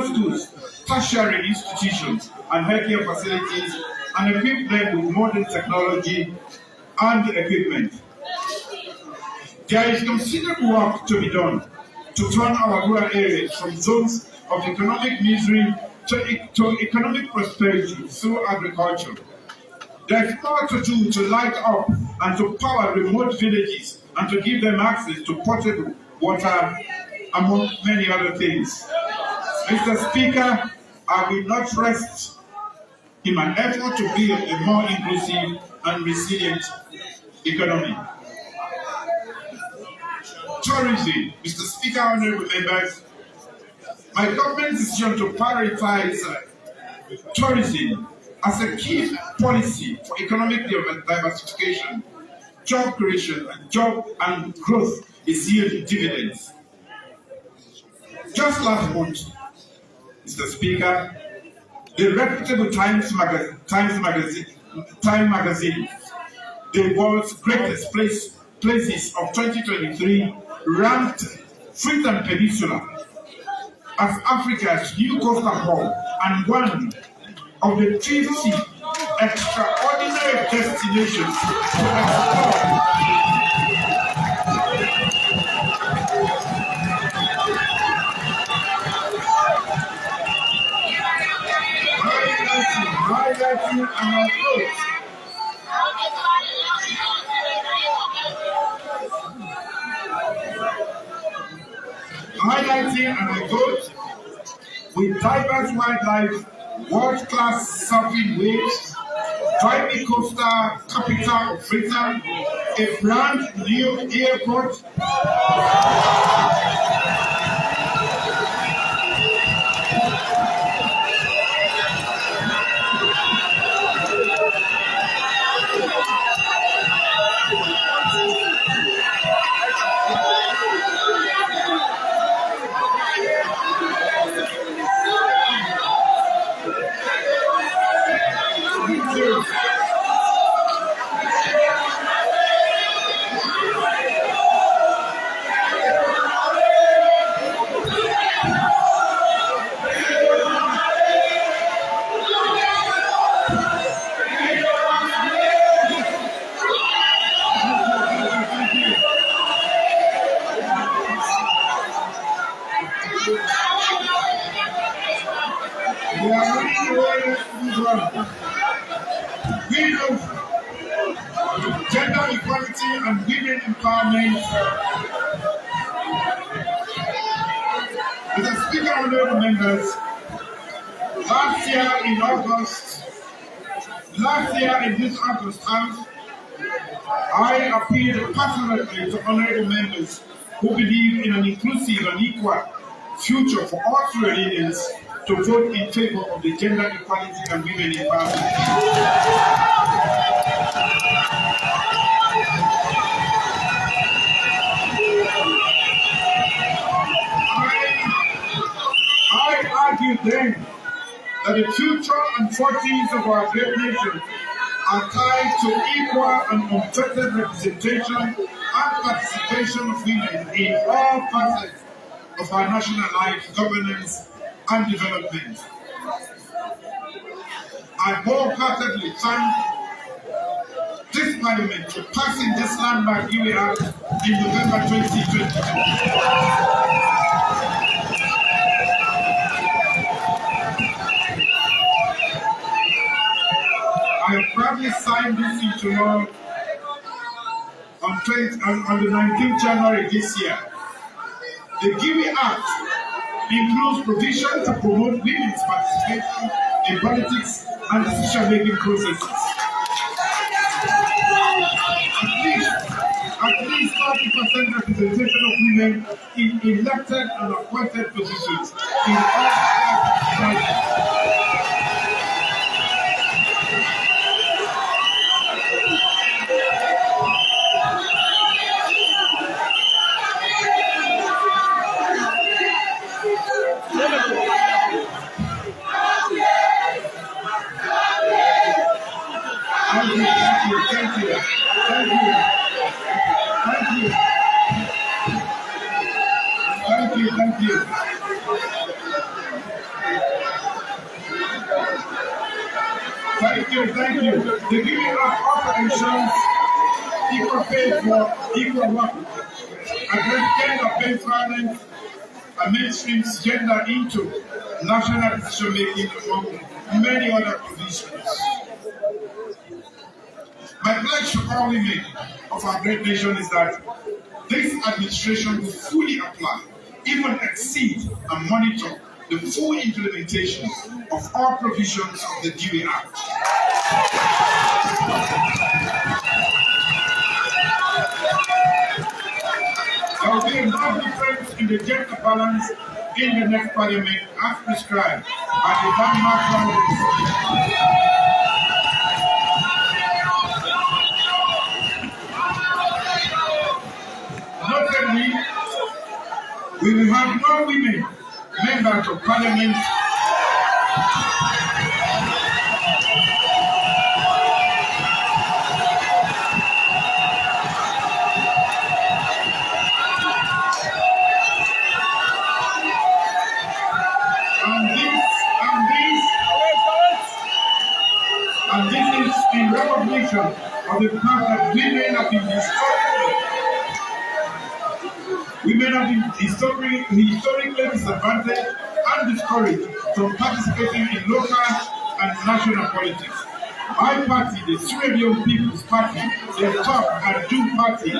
schools, tertiary institutions, and healthcare facilities, and equip them with modern technology and equipment. There is considerable work to be done to turn our rural areas from zones of economic misery to economic prosperity through agriculture. There is more to do to light up and to power remote villages and to give them access to potable water, among many other things. Mr. Speaker, I will not rest in my effort to build a more inclusive and resilient economy. Tourism, Mr. Speaker, honorable members, my government's decision to prioritize tourism as a key policy for economic diversification, job creation, and growth is yielding dividends. Just last month, Mr. Speaker, the reputable Time magazine, the world's greatest places of 2023, ranked Freetown Peninsula as Africa's new coastal hub and one of the 50 extraordinary destinations to explore. Highlighting our growth. Highlighting our growth with diverse wildlife, world-class surfing waves, thriving coastal capital of Freetown, a brand new airport, gender equality and women empowerment. Mr. Speaker, honorable members, last year in this August House, I appealed passionately to honorable members who believe in an inclusive and equal future for all Floridians to vote in favor of the gender equality and women empowerment. I argued then that the future and fortunes of our great nation are tied to equal and unfettered representation and participation of women in all facets of our national life, governance, and development. I wholeheartedly thank this Parliament for passing this landmark UA Act in November 2022. I have proudly signed this into law on the 19th January this year. The GIWI Act includes provision to promote women's participation in politics and decision-making processes. At least 30% representation of women in elected and appointed positions in all society. Thank you. The giving up offer ensures equal pay for equal work, address gender-based violence, and mainstreams gender into national decision-making among many other provisions. My pledge to all women of our great nation is that this administration will fully apply, even exceed and monitor the full implementation of all provisions of the DUI Act. There will be a large difference in the gender balance in the next parliament as prescribed by the landmark boundaries. Notably, we will have more women members of parliament and this is in recognition of the fact that women have been historically disadvantaged and discouraged from participating in local and national politics. My party, the Sierra Leone People's Party, the Talk and Do Party,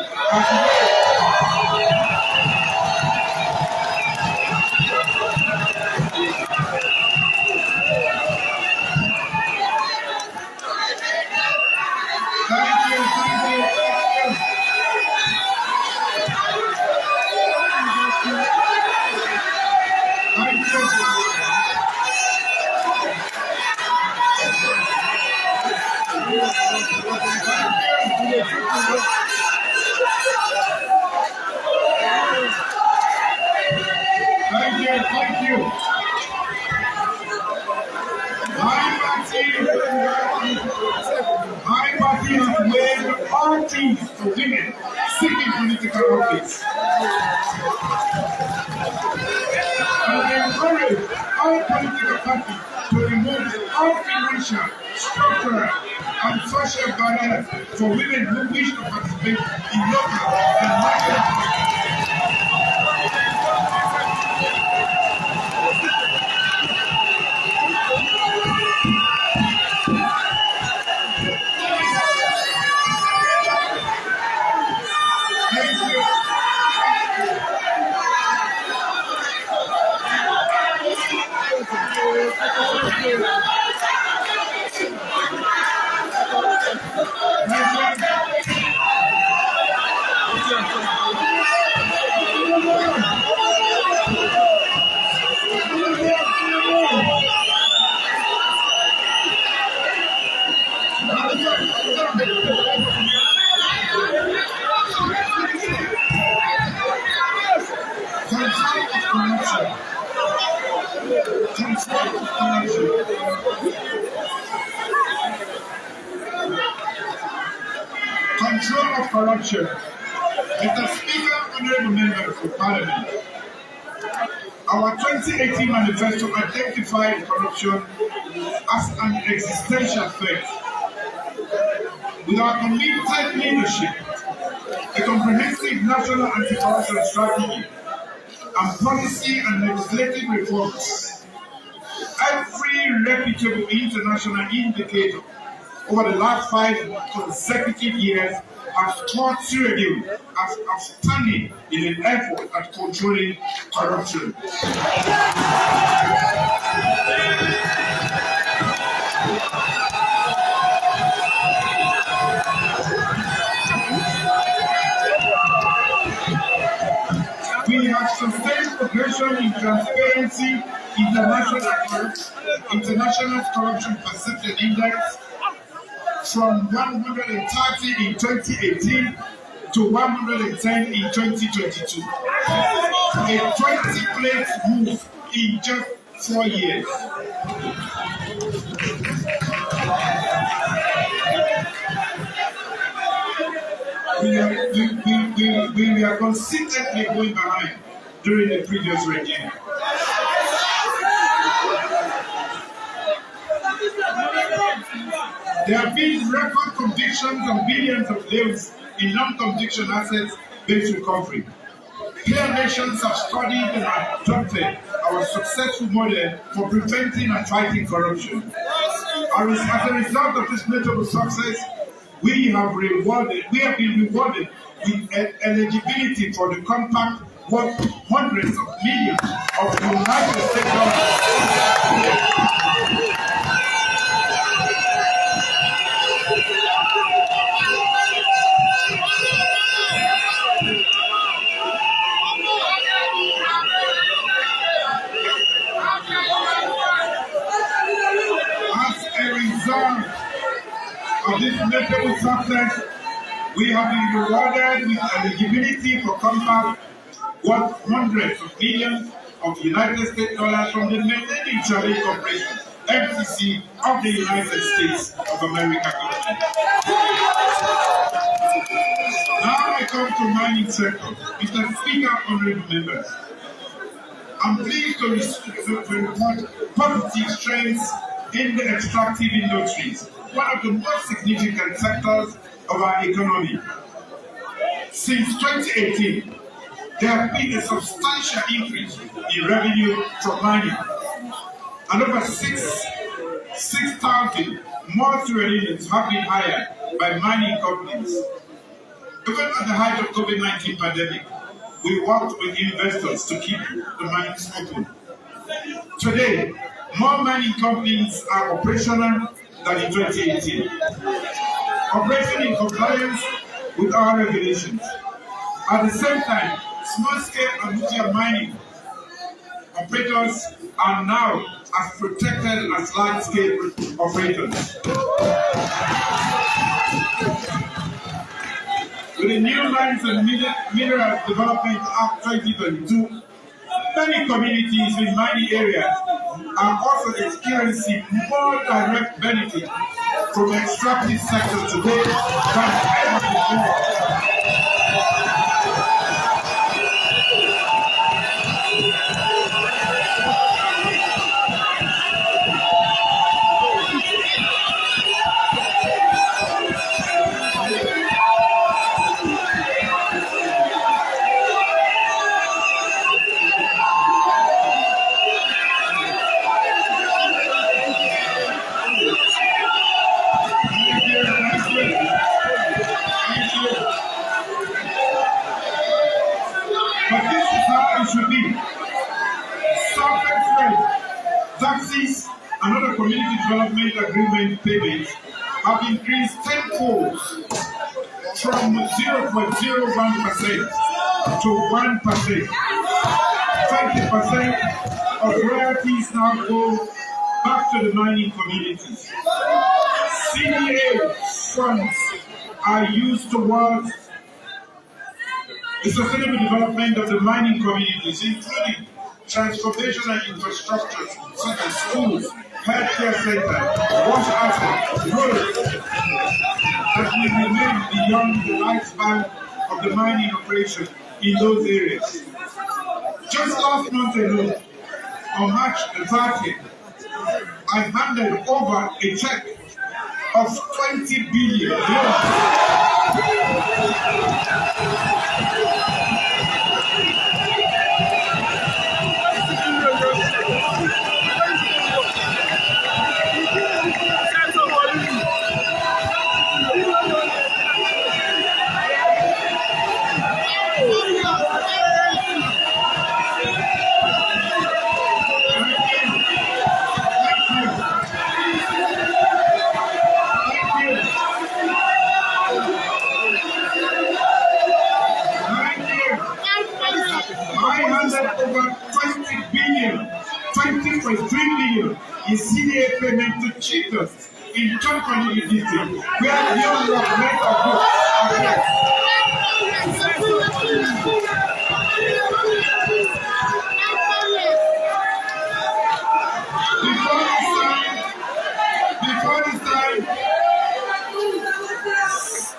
Thank you. My party has waived all things to women seeking political office. And I encourage all political parties to remove all financial, structural, and social barriers for women who wish to participate in local and national politics. Control of corruption. Mr. Speaker, honorable members of Parliament, our 2018 manifesto identified corruption as an existential threat. With our committed leadership, a comprehensive national anti-corruption strategy, and policy and legislative reforms, every reputable international indicator over the last 5 consecutive years has scored Sierra Leone as outstanding in an effort at controlling corruption. We have sustained progression in transparency, international corruption perception index from 130 in 2018 to 110 in 2022. A 20-place move in just 4 years. we are consistently going behind during the previous regime. There have been record convictions and billions of loans in non-conviction assets-based recovery. Clear nations have studied and adopted our successful model for preventing and fighting corruption. As a result of this notable success, we have been rewarded with eligibility for the compact worth hundreds of millions of United States dollars. Of this notable success, we have been rewarded with eligibility for compact worth hundreds of millions of United States dollars from the Maintaining Trade Corporation, MTC, of the United States of America government. Now I come to mining sector. Mr. Speaker, honorable members, I'm pleased to report positive trends in the extractive industries, one of the most significant sectors of our economy. Since 2018, there has been a substantial increase in revenue from mining, and over 6,000 more trainings have been hired by mining companies. Even at the height of COVID-19 pandemic, we worked with investors to keep the mines open. Today, more mining companies are operational than in 2018, operating in compliance with our regulations. At the same time, small-scale and nuclear mining operators are now as protected as large-scale operators. With the new Mines and Minerals Development Act 2022, many communities in mining areas are also experiencing more direct benefit from the extractive sector today than ever before. But this is how it should be. Surface rate, taxes, and other community development agreement payments have increased tenfold from 0.01% to 1%. 20% of royalties now go back to the mining communities. CDA funds are used towards the sustainable development of the mining communities, including transportation and infrastructure such as schools, healthcare centers, water assets, roads, that will remain beyond the lifespan of the mining operation in those areas. Just last month alone, on March the 30th, I handed over a check of 20 billion. Over 20 billion, 20.3 billion in CDA payment to cheaters in Champani district, where young rock met of goods are left.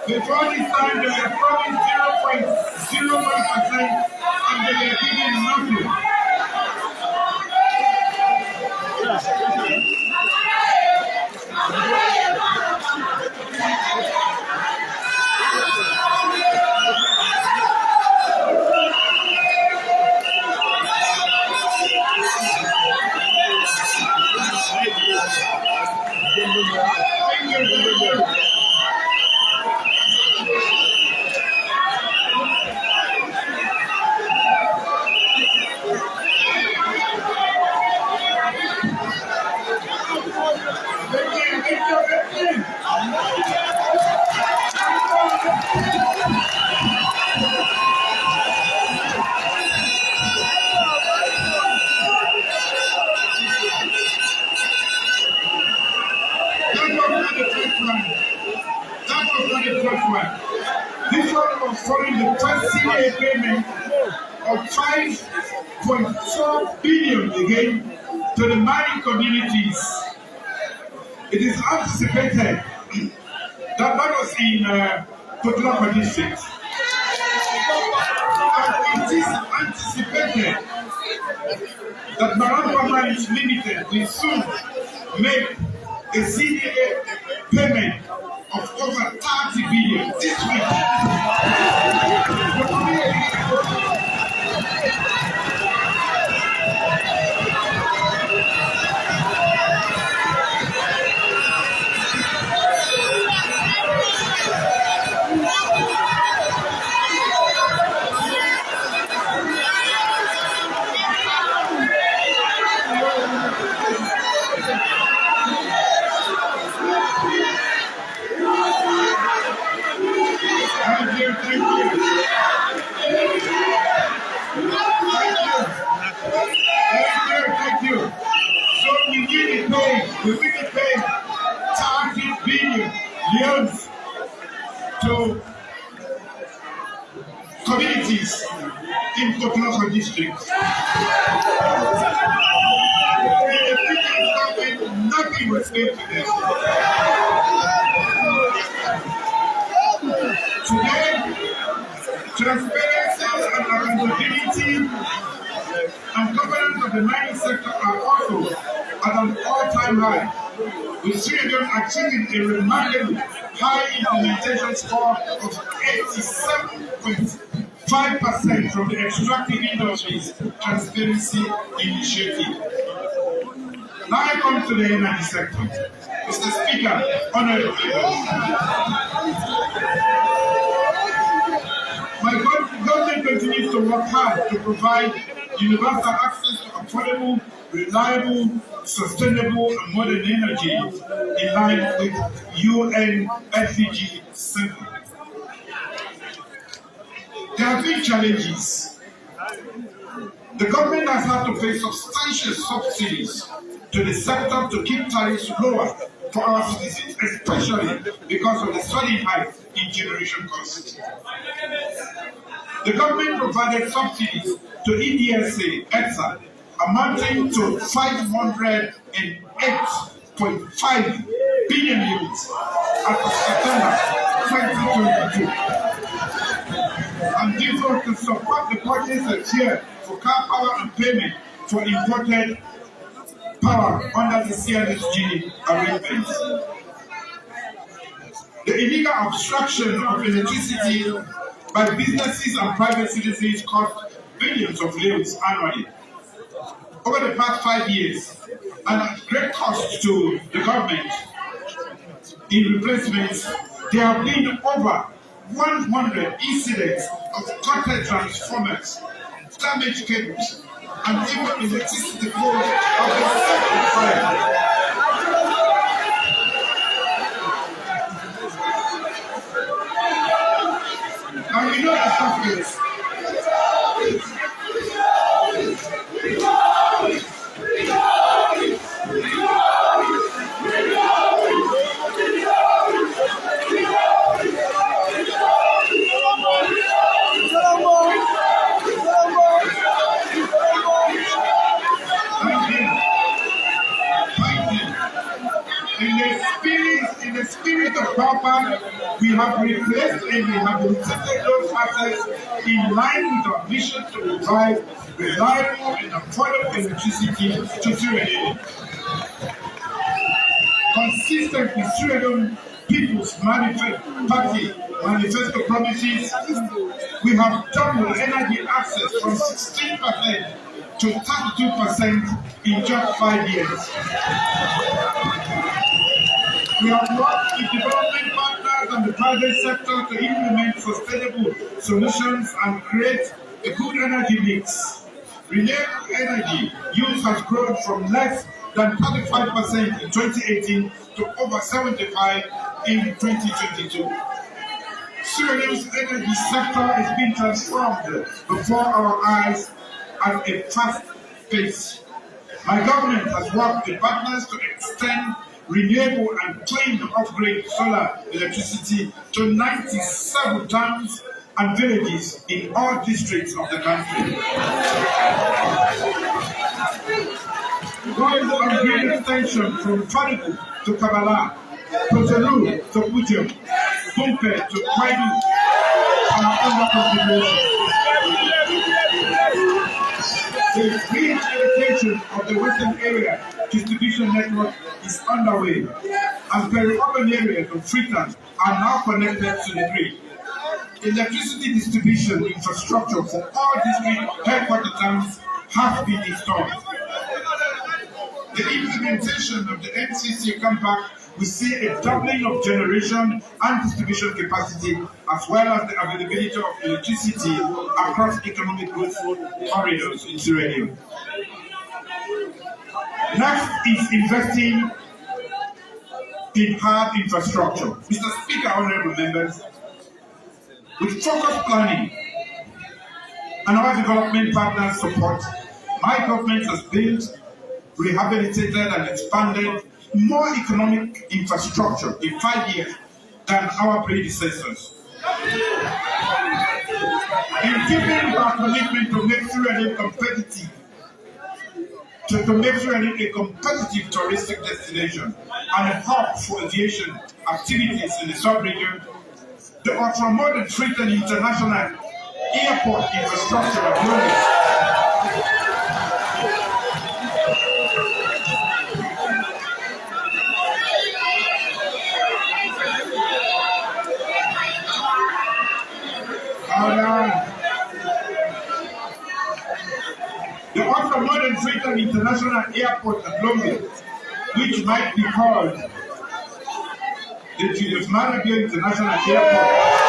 Before Before this time, they were promised 0.01% and they were given nothing. This one was following the first CA payment of 5.4 billion again to the mining communities. It is anticipated that was in Partliament district. And it is anticipated that Maramba Mines Limited will soon make a CDA payment of over 30 billion this week. Thank you. So we will be paying 30 billion loans to communities in Partliament district. Nothing was paid to them. Today, transparency and accountability and governance of the mining sector are also at an all-time high, with Sri Lanka achieving a remarkable high implementation score of 87.5% from the Extractive Industries Transparency Initiative. Now I come to the energy sector. Mr. Speaker, honorable members. My government continues to work hard to provide universal access to affordable, reliable, sustainable, and modern energy in line with UN SDG 7. There have been challenges. The government has had to pay substantial subsidies to the sector to keep tariffs lower for our citizens, especially because of the sudden hike in generation costs. The government provided subsidies to EDSA, EXA, amounting to 508.5 billion units as of September 2022. And this was to support the purchase of share for car power and payment for imported power under the CNSG arrangements. The illegal obstruction of electricity by businesses and private citizens cost billions of lives annually. Over the past 5 years, and at great cost to the government in replacements, there have been over 100 incidents of cutted transformers, damaged cables, and even electricity poles have been set on fire. And we know the suspects. In the spirit of proper We have replaced and rehabilitated those assets in line with our mission to provide reliable and affordable electricity to Suriname. Consistent with Suriname People's Party manifesto promises, we have doubled energy access from 16% to 32% in just 5 years. We have worked with development partners and the private sector to implement sustainable solutions and create a good energy mix. Renewable energy use has grown from less than 35% in 2018 to over 75% in 2022. Suriname's energy sector is being transformed before our eyes at a fast pace. My government has worked with partners to extend renewable and clean upgrade solar electricity to 97 towns and villages in all districts of the country. Going on green extension from Farigu to Kabbalah, Kotelu to Pujem, Bumpe to Kwaidu are under consideration. The rehabilitation of the Western Area distribution network is underway, and peri-urban areas of Freetown are now connected to the grid. Electricity distribution infrastructure for all district headquarter towns has been installed. The implementation of the NCC compact will see a doubling of generation and distribution capacity, as well as the availability of electricity across economic growth corridors in Suriname. Next is investing in hard infrastructure. Mr. Speaker, honorable members, with focused planning and our development partners' support, my government has built, rehabilitated and expanded more economic infrastructure in 5 years than our predecessors. In keeping with our commitment to make Suriname competitive, to make Suriname a competitive touristic destination and a hub for aviation activities in the sub-region, the ultra-modern Freetown International Airport infrastructure of London the ultra-modern Freetown International Airport at Lombe, which might be called the Julius Marabio International Airport,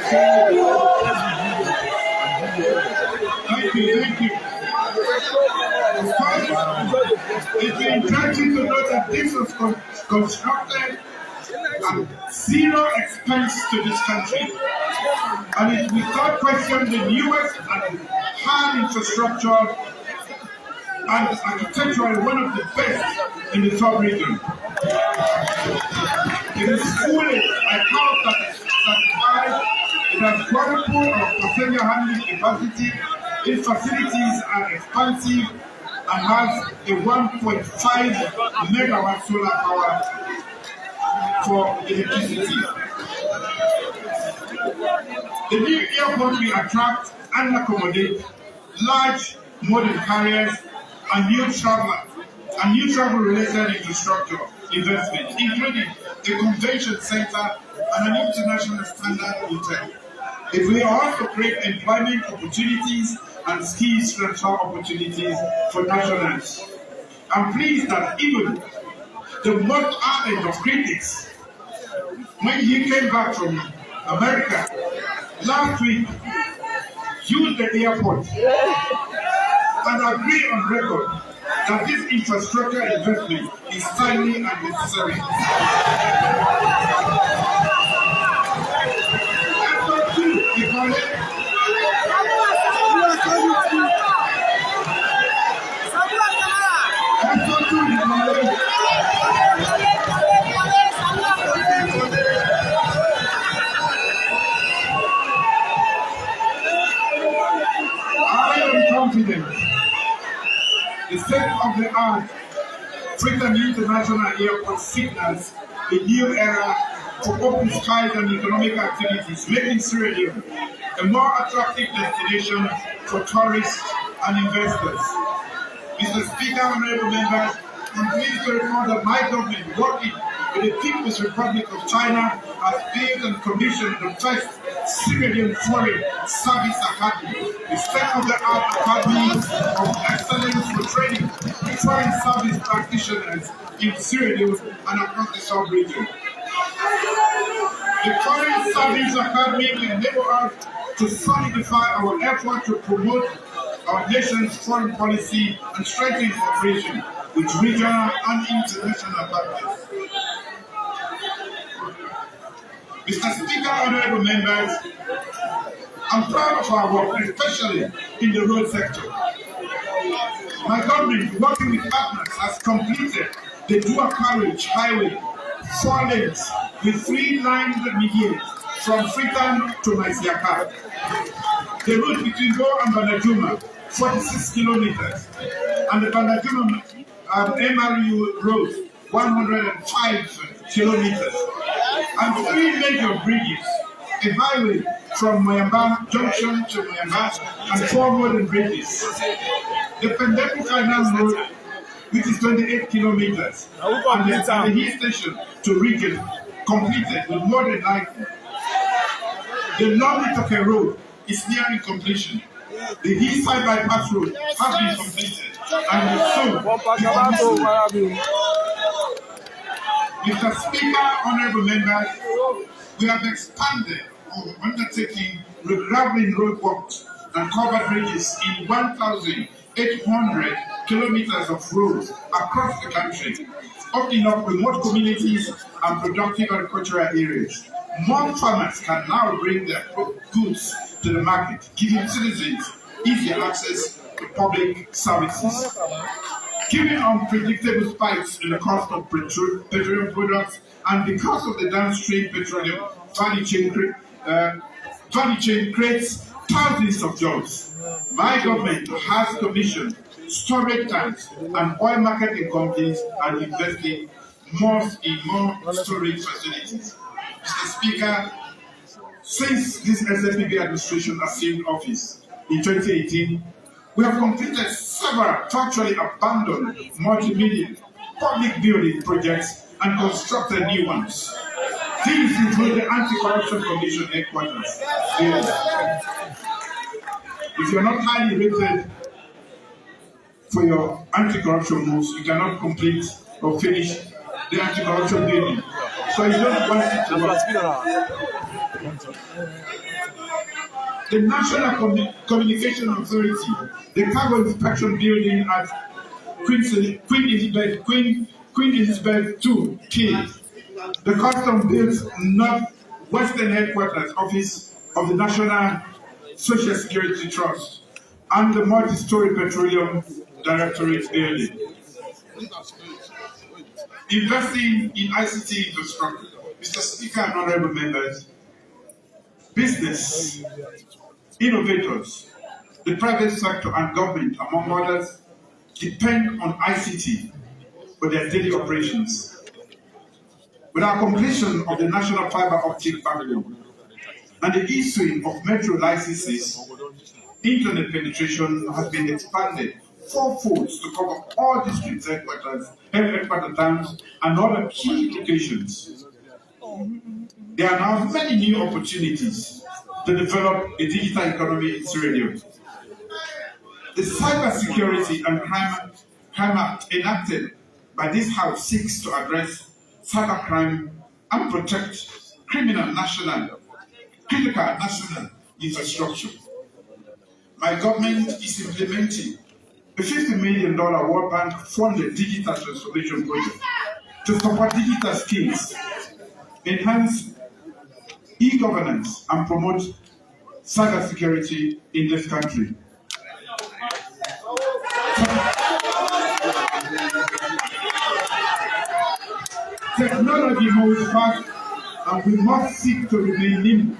Thank you. It's interesting to note that this was constructed at zero expense to this country, and it's without question the newest and hard infrastructure and architecturally one of the best in the sub-region. It is fully, I count that certified. It has quadruple of passenger handling capacity. Its facilities are expansive and has a 1.5 megawatt solar power for electricity. The new airport will attract and accommodate large modern carriers and new travel-related infrastructure investments, including a convention center and an international standard hotel. It will also create employment opportunities and skills transfer opportunities for nationals. I'm pleased that even the most ardent of critics, when he came back from America last week, used the airport and agreed on record that this infrastructure investment is timely and necessary. I am confident the state-of-the-art Freedom International Airport signals a new era for open skies and economic activities, making Sierra Leone a more attractive destination for tourists and investors. Mr. Speaker, honorable members, I'm pleased to report that my government, working with the People's Republic of China, has built and commissioned the first Sierra Leone Foreign Service Academy, a state-of-the-art academy of excellence for training foreign service practitioners in Sierra Leone and across the sub-region. The Foreign Service Academy will enable us to solidify our effort to promote our nation's foreign policy and strengthen cooperation with regional and international partners. Mr. Speaker, honorable members, I'm proud of our work, especially in the road sector. My government, working with partners, has completed the dual carriage highway, 4 lanes, with 3 lines mediate from Freetown to Maisiaka. The route between Go and Banajuma, 46 kilometers, and the Banajuma MRU road, 105 kilometers, and 3 major bridges, a highway from Mayamba Junction to Mayamba, and 4 modern bridges. The Pendeku Finance Road, which is 28 kilometers, and the hill station to Region, completed with more than 90. The Long-Itoke Road is nearing completion. The hillside bypass road has been completed and will soon be completed. Mr. Speaker, honorable members, we have expanded or undertaking regraveling road works and covered bridges in 1,800 kilometers of roads across the country, opening up remote communities and productive agricultural areas. More farmers can now bring their goods to the market, giving citizens easier access to public services. Given unpredictable spikes in the cost of petroleum products and because of the downstream petroleum value chain creates thousands of jobs, my government has commissioned storage tanks and oil marketing companies are investing more in more storage facilities. Mr. Speaker, since this SFPB administration assumed office in 2018, we have completed several factually abandoned multi-million public building projects and constructed new ones. These include the Anti-Corruption Commission headquarters. If you are not highly rated for your anti-corruption moves, you cannot complete or finish the anti-corruption building. So you don't want it to work. The National Communication Authority, the Cargo Inspection Building at Queen Elizabeth II, K, the Custom Built North-Western Headquarters Office of the National Social Security Trust, and the Multi-Story Petroleum Directorate Building. Investing in ICT infrastructure. Mr. Speaker and honorable members, business, innovators, the private sector and government, among others, depend on ICT for their daily operations. With our completion of the National Fiber Optic Backbone and the issuing of metro licenses, internet penetration has been expanded 4-fold to cover all district headquarter towns and other key locations. There are now many new opportunities to develop a digital economy in Sierra Leone. The Cybersecurity and Crime Act enacted by this House seeks to address cybercrime and protect critical national infrastructure. My government is implementing a $50 million World Bank funded digital transformation project to support digital skills, enhance e-governance, and promote cybersecurity in this country. Technology moves fast, and we must seek to remain nimble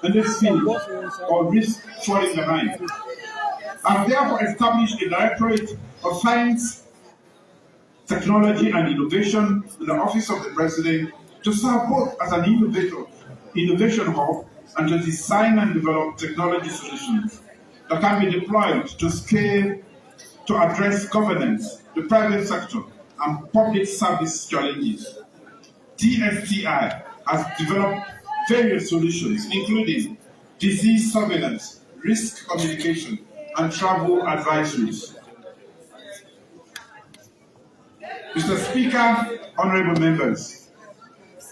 in this field or risk falling behind. I've therefore established a Directorate of Science, Technology and Innovation in the Office of the President to serve both as an innovation hub and to design and develop technology solutions that can be deployed to scale to address governance, the private sector, and public service challenges. DSTI has developed various solutions, including disease surveillance, risk communication, and travel advisories. Mr. Speaker, honorable members,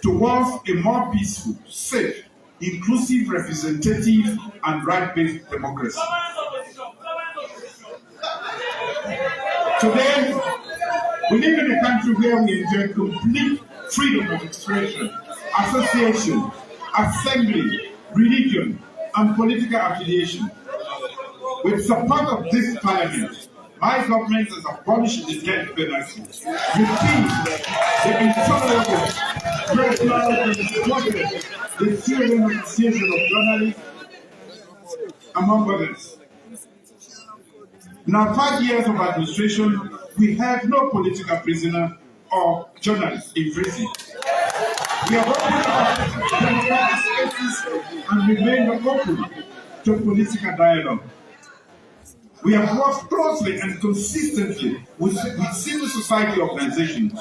towards a more peaceful, safe, inclusive, representative, and right-based democracy. Today, we live in a country where we enjoy complete freedom of expression, association, assembly, religion, and political affiliation. With support of this parliament, my government has abolished the death penalty, repealed the intolerable personal and supported the Syrian Association of Journalists, among others. In our 5 years of administration, we have no political prisoner or journalist in prison. We have opened up democratic spaces and remained open to political dialogue. We have worked closely and consistently with civil society organizations,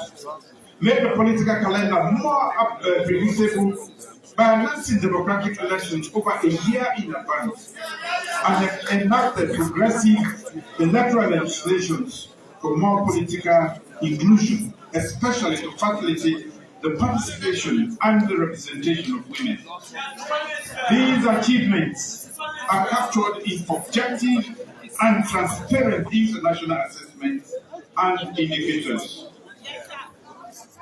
made the political calendar more predictable by announcing democratic elections over a year in advance, and have enacted progressive electoral legislations for more political inclusion, especially to facilitate the participation and the representation of women. These achievements are captured in objective and transparent international assessments and indicators.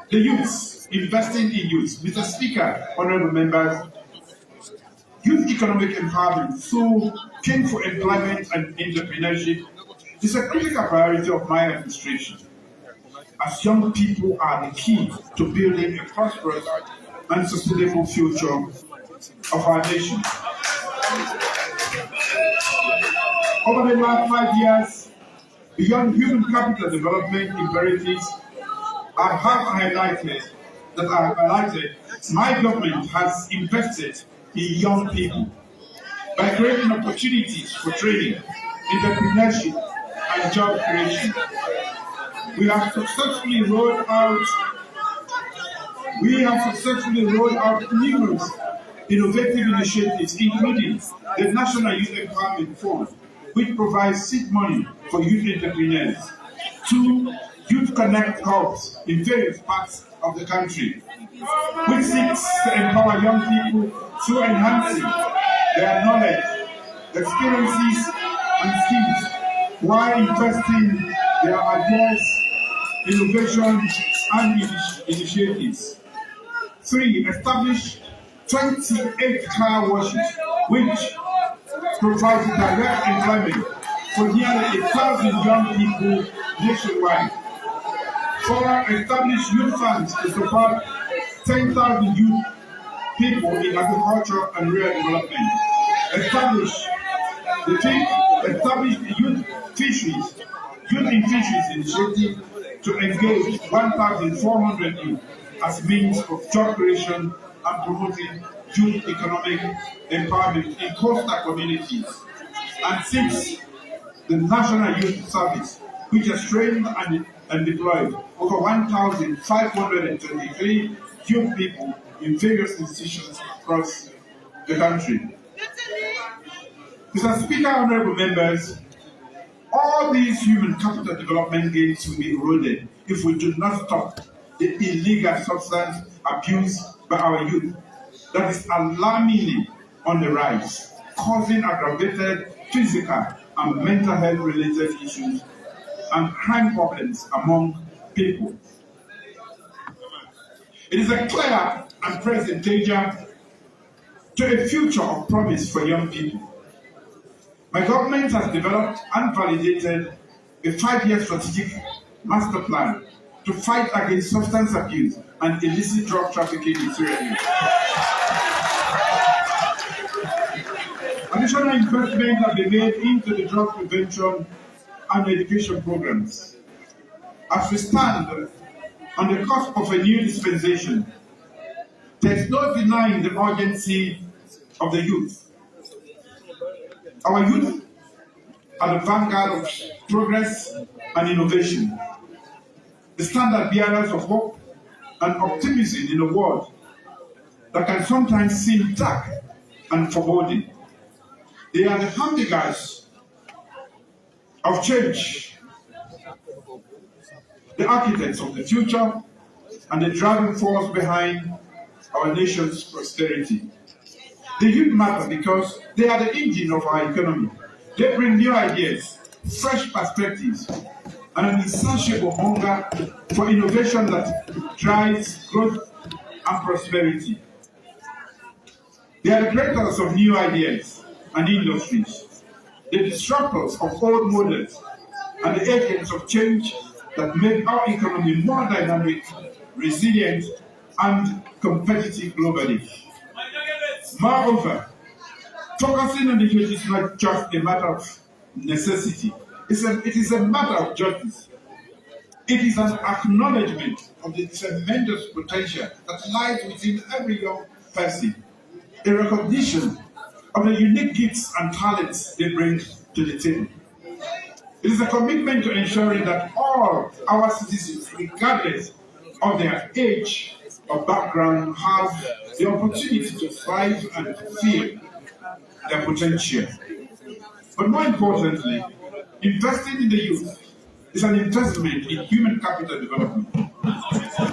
The youth, investing in youth. Mr. Speaker, honorable members, youth economic empowerment through gainful employment and entrepreneurship is a critical priority of my administration, as young people are the key to building a prosperous and sustainable future of our nation. Over the last 5 years, beyond human capital development imperatives, I have highlighted my government has invested in young people by creating opportunities for training, entrepreneurship, and job creation. We have successfully rolled out numerous innovative initiatives, including the National Youth Empowerment Fund, which provides seed money for youth entrepreneurs. 2 Youth Connect hubs in various parts of the country, which seeks to empower young people through enhancing their knowledge, experiences, and skills, while investing their ideas, innovation, and initiatives. 3 Establish 28 car washes, which provides direct employment for nearly 1,000 young people nationwide. 4 Establish youth funds to support 10,000 youth people in agriculture and rural development. Establish the youth in fisheries initiative to engage 1,400 youth as means of job creation and promoting youth economic empowerment in coastal communities. And 6 The National Youth Service, which has trained and deployed over 1,523 young people in various institutions across the country. Mr. Speaker, honorable members, all these human capital development gains will be eroded if we do not stop the illegal substance abuse by our youth that is alarmingly on the rise, causing aggravated physical and mental health related issues and crime problems among people. It is a clear and present danger to a future of promise for young people. My government has developed and validated a 5-year strategic master plan to fight against substance abuse and illicit drug trafficking in Sierra Leone. Additional investments have been made into the drug prevention and education programs. As we stand on the cusp of a new dispensation, there is no denying the urgency of the youth. Our youth are the vanguard of progress and innovation, the standard bearers of hope and optimism in a world that can sometimes seem dark and foreboding. They are the harbingers of change, the architects of the future, and the driving force behind our nation's prosperity. The youth matter because they are the engine of our economy. They bring new ideas, fresh perspectives, and an insatiable hunger for innovation that drives growth and prosperity. They are the creators of new ideas and industries, the disruptors of old models, and the agents of change that make our economy more dynamic, resilient, and competitive globally. Moreover, focusing on the youth is not just a matter of necessity, it is a matter of justice. It is an acknowledgement of the tremendous potential that lies within every young person, a recognition of the unique gifts and talents they bring to the table. It is a commitment to ensuring that all our citizens, regardless of their age or background, have the opportunity to thrive and fulfill their potential. But more importantly, investing in the youth is an investment in human capital development.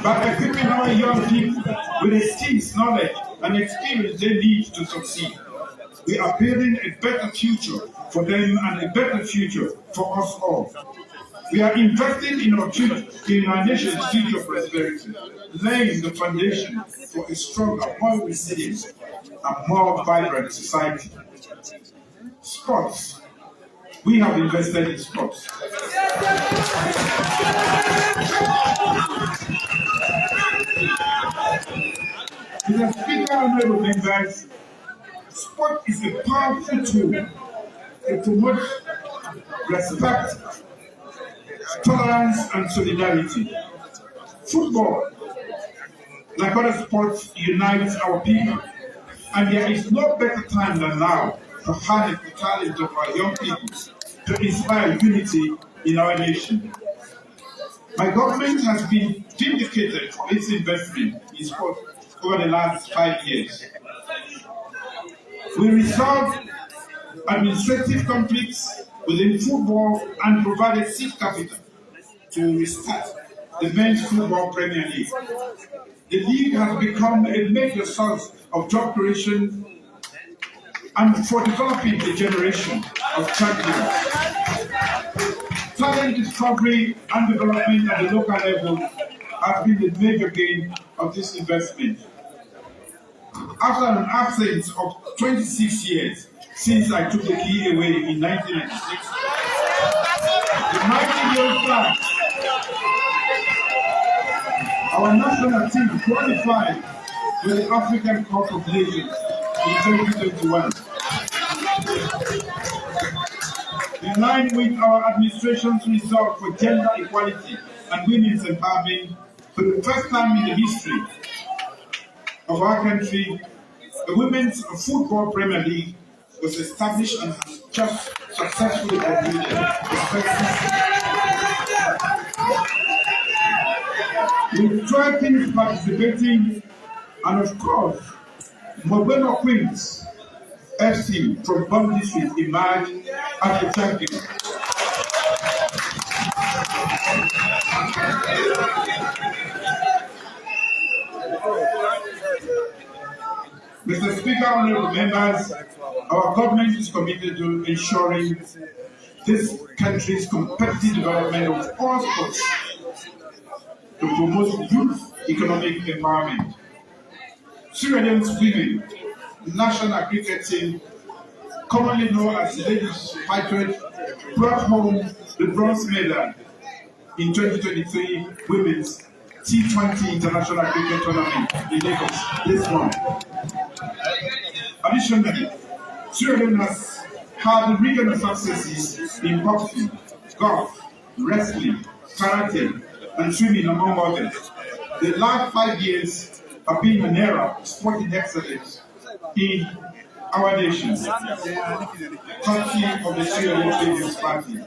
By equipping our young people with the skills, knowledge, and experience they need to succeed, we are building a better future for them and a better future for us all. We are investing in our future, in our nation's future prosperity, laying the foundation for a stronger, more resilient, and more vibrant society. Sports. We have invested in sports. Mr. Speaker, honorable members, sport is a powerful tool to promote respect, tolerance, and solidarity. Football, like other sports, unites our people, and there is no better time than now to harness the talent of our young people to inspire unity in our nation. My government has been vindicated for its investment in sport over the last 5 years. We resolved administrative conflicts within football and provided seed capital to restart the men's football Premier League. The league has become a major source of job creation and for developing a generation of champions. Talent discovery and development at the local level has been the major gain of this investment. After an absence of 26 years since I took the key away in 1996, the 90-year flag, our national team qualified for the African Cup of Nations in 2021. In line with our administration's resolve for gender equality and women's empowerment, for the first time in the history of our country, the Women's Football Premier League was established and has just successfully concluded with 12 teams participating, and of course, Mobeno Queens FC from Bond District emerged as a champion. Mr. Speaker, honorable members, our government is committed to ensuring this country's competitive development of all sports to promote youth economic empowerment. Sierra Leone's women national cricket team, commonly known as Ladies Patriot, brought home the bronze medal in 2023 Women's T20 International Cricket Tournament in Lagos this month. Additionally, Sierra Leone has had regional successes in boxing, golf, wrestling, karate, and swimming, among others. The last 5 years have been an era of sporting excellence in our nation, courtesy of the Sierra Leone People's Party.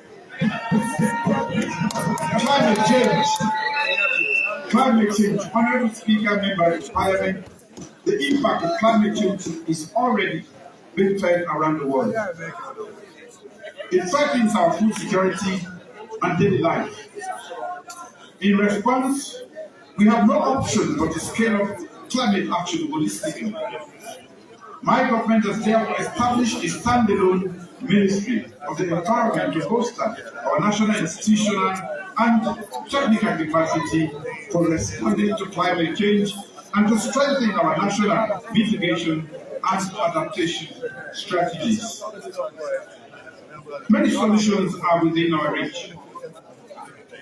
Climate change, Honorable Speaker, Members of Parliament, the impact of climate change is already being felt around the world. It threatens our food security and daily life. In response, we have no option but to scale up climate action holistically. My government has therefore established a standalone Ministry of the Environment to bolster our national institutional and technical capacity for responding to climate change and to strengthen our national mitigation and adaptation strategies. Many solutions are within our reach.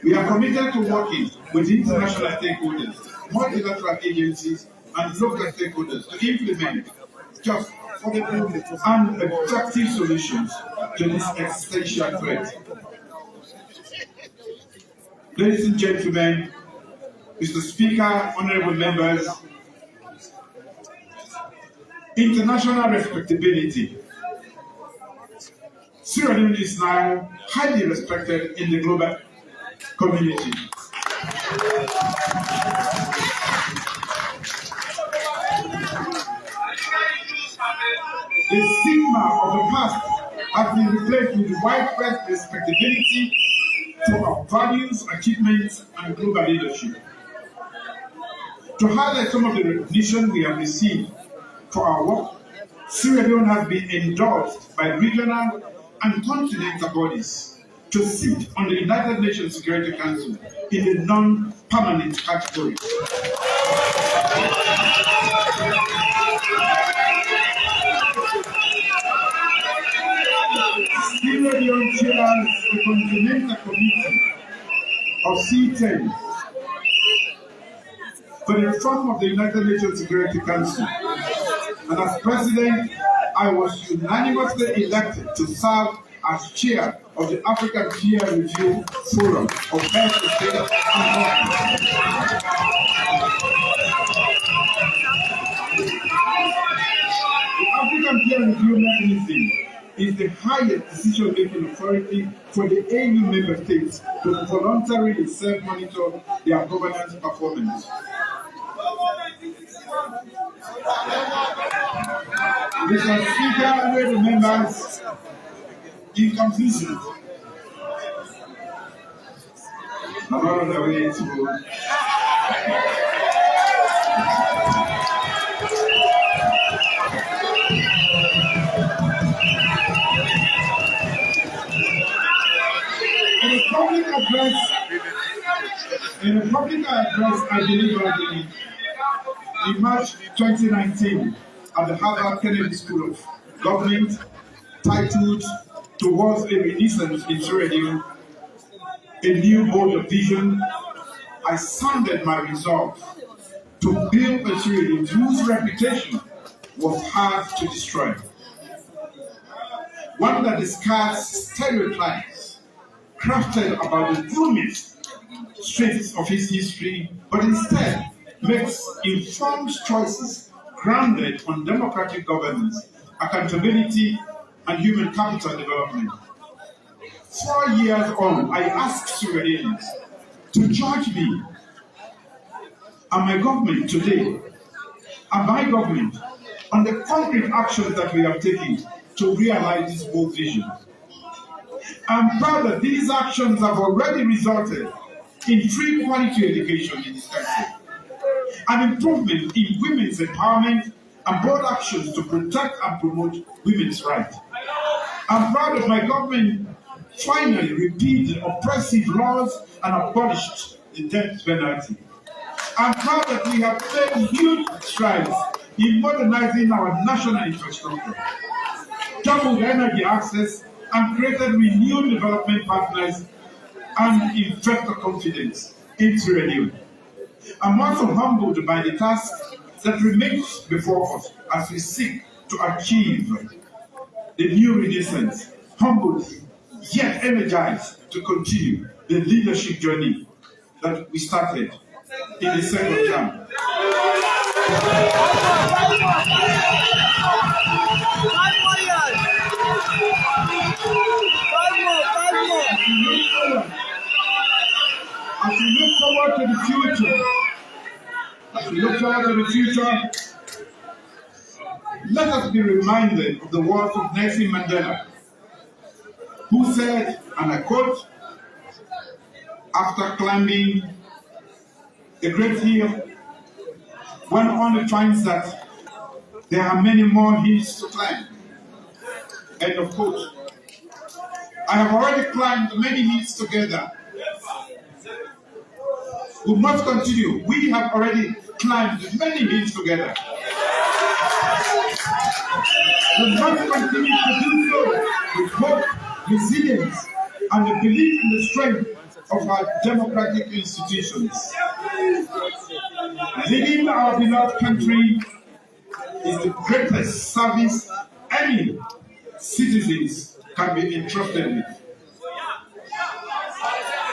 We are committed to working with international stakeholders, multilateral agencies, and local stakeholders to implement just affordable and effective solutions to this existential threat. Ladies and gentlemen, Mr. Speaker, honorable members, international respectability. Sierra Leone is now highly respected in the global community. The stigma of the past has been replaced with widespread respectability for our values, achievements, and global leadership. To highlight some of the recognition we have received for our work, Sierra Leone has been endorsed by regional and continental bodies to sit on the United Nations Security Council in the non-permanent category. Sierra Leone chairs the Continental Committee of C10 for the reform of the United Nations Security Council. And as president, I was unanimously elected to serve as chair of the African Peer Review Forum of Health, State, and Government. The African Peer Review mechanism is the highest decision-making authority for the AU member states to voluntarily self-monitor their governance performance. Mr. Speaker, honorable members, in conclusion, I'm on the way to in a public address I delivered in March 2019 at the Harvard Kennedy School of Government, titled "Towards a Renaissance in Sierra Leone, a New Mode of Vision," I sounded my resolve to build a Sierra Leone whose reputation was hard to destroy. One that discards stereotypes crafted about the gloomy streets of its history, but instead makes informed choices grounded on democratic governance, accountability, and human capital development. 4 years on, I asked Sierra Leoneans to judge me and my government today, and my government on the concrete actions that we have taken to realize this bold vision. I'm proud that these actions have already resulted in free quality education in this country, an improvement in women's empowerment, and bold actions to protect and promote women's rights. I'm proud that my government finally repealed the oppressive laws and abolished the death penalty. I'm proud that we have made huge strides in modernizing our national infrastructure, doubled energy access, and created renewed development partners and investor confidence in Sierra Leone. I'm also humbled by the task that remains before us as we seek to achieve the new renaissance, humbled yet energized to continue the leadership journey that we started in the second term. As we look forward to the future, let us be reminded of the words of Nelson Mandela, who said, and I quote, after climbing the great hill, one only finds that there are many more hills to climb. End of quote. I have already climbed many hills together. We must continue. We have already climbed many hills together. We must continue to do so with hope, resilience, and the belief in the strength of our democratic institutions. Leading our beloved country is the greatest service any citizens can be entrusted with.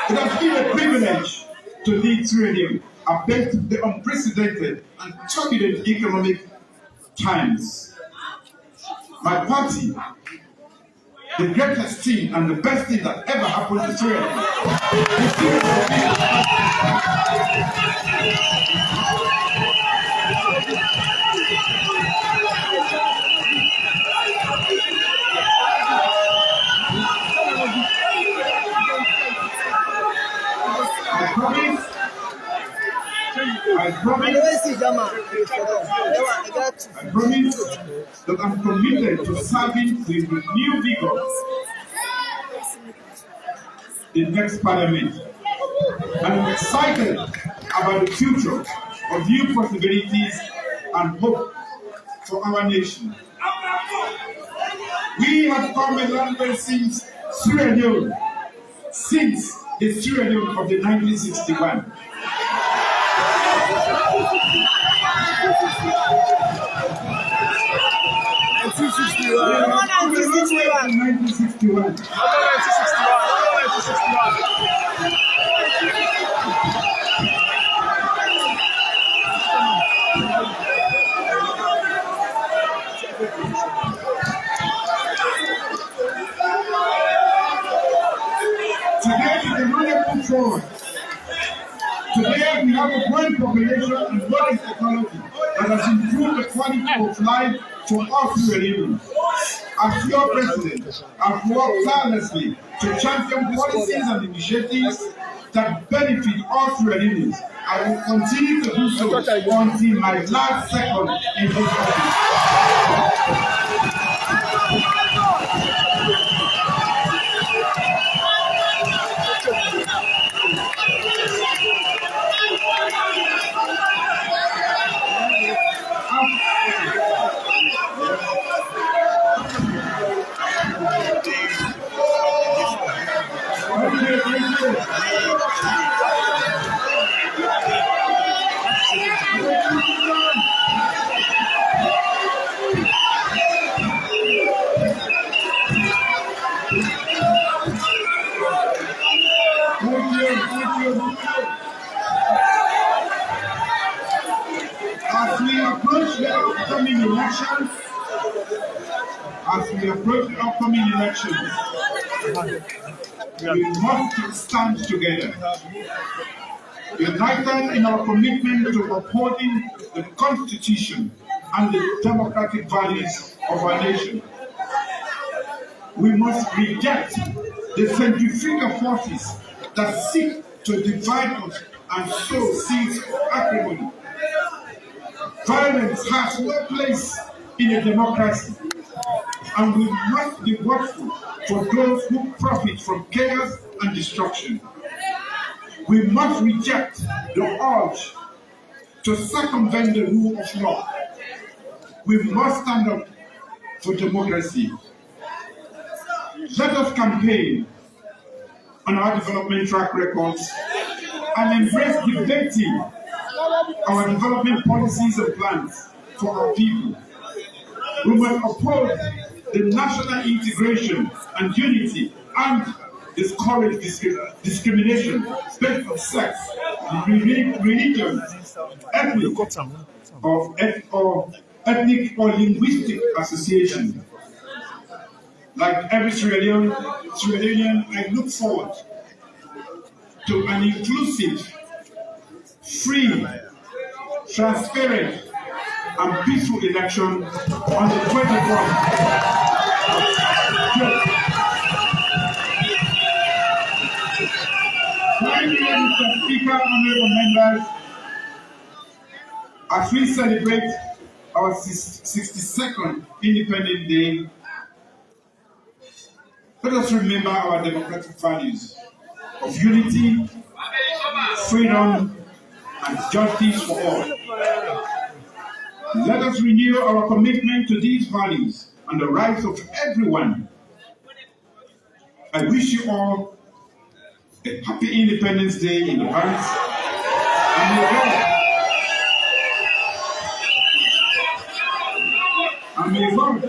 It has been a privilege to lead Sierra Leone amidst the unprecedented and turbulent economic times. My party, the greatest thing and the best thing that ever happened to Sierra I promise that I'm committed to serving with new vigor the next Parliament. I'm excited about the future of new possibilities and hope for our nation. We have come a long way since Sierra Leone, since the Sierra Leone of the 1961. Today is a wonderful forward. Today we have a growing population and modern technology that has improved the quality of life for all Sierra Leoneans. As your president, I've worked tirelessly to champion policies and initiatives that benefit all Sierra Leoneans. I will continue to do so until my last second in this office. As we approach the upcoming elections, we must stand together, united in our commitment to upholding the Constitution and the democratic values of our nation. We must reject the centrifugal forces that seek to divide us and sow seeds of acrimony. Violence has no place in a democracy, and we must be watchful for those who profit from chaos and destruction. We must reject the urge to circumvent the rule of law. We must stand up for democracy. Let us campaign on our development track records and embrace debating our development policies and plans for our people. We must oppose the national integration and unity and discourage discrimination based on sex, religion, ethnic or linguistic association. Like every Sierra Leonean, I look forward to an inclusive, free, transparent, and peaceful election on the 24th. Thank you, Mr. Speaker, honorable members, as we celebrate our 62nd Independence Day. Let us remember our democratic values of unity, freedom, and justice for all. Let us renew our commitment to these values and the rights of everyone. I wish you all a happy Independence Day in advance, and may God,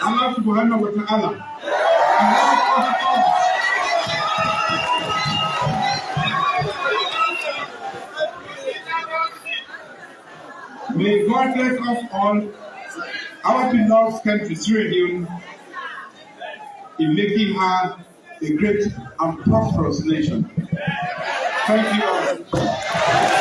Allah subhanahu wa ta'ala, may God bless us all, our beloved country, Sierra Leone, in making her a great and prosperous nation. Thank you all.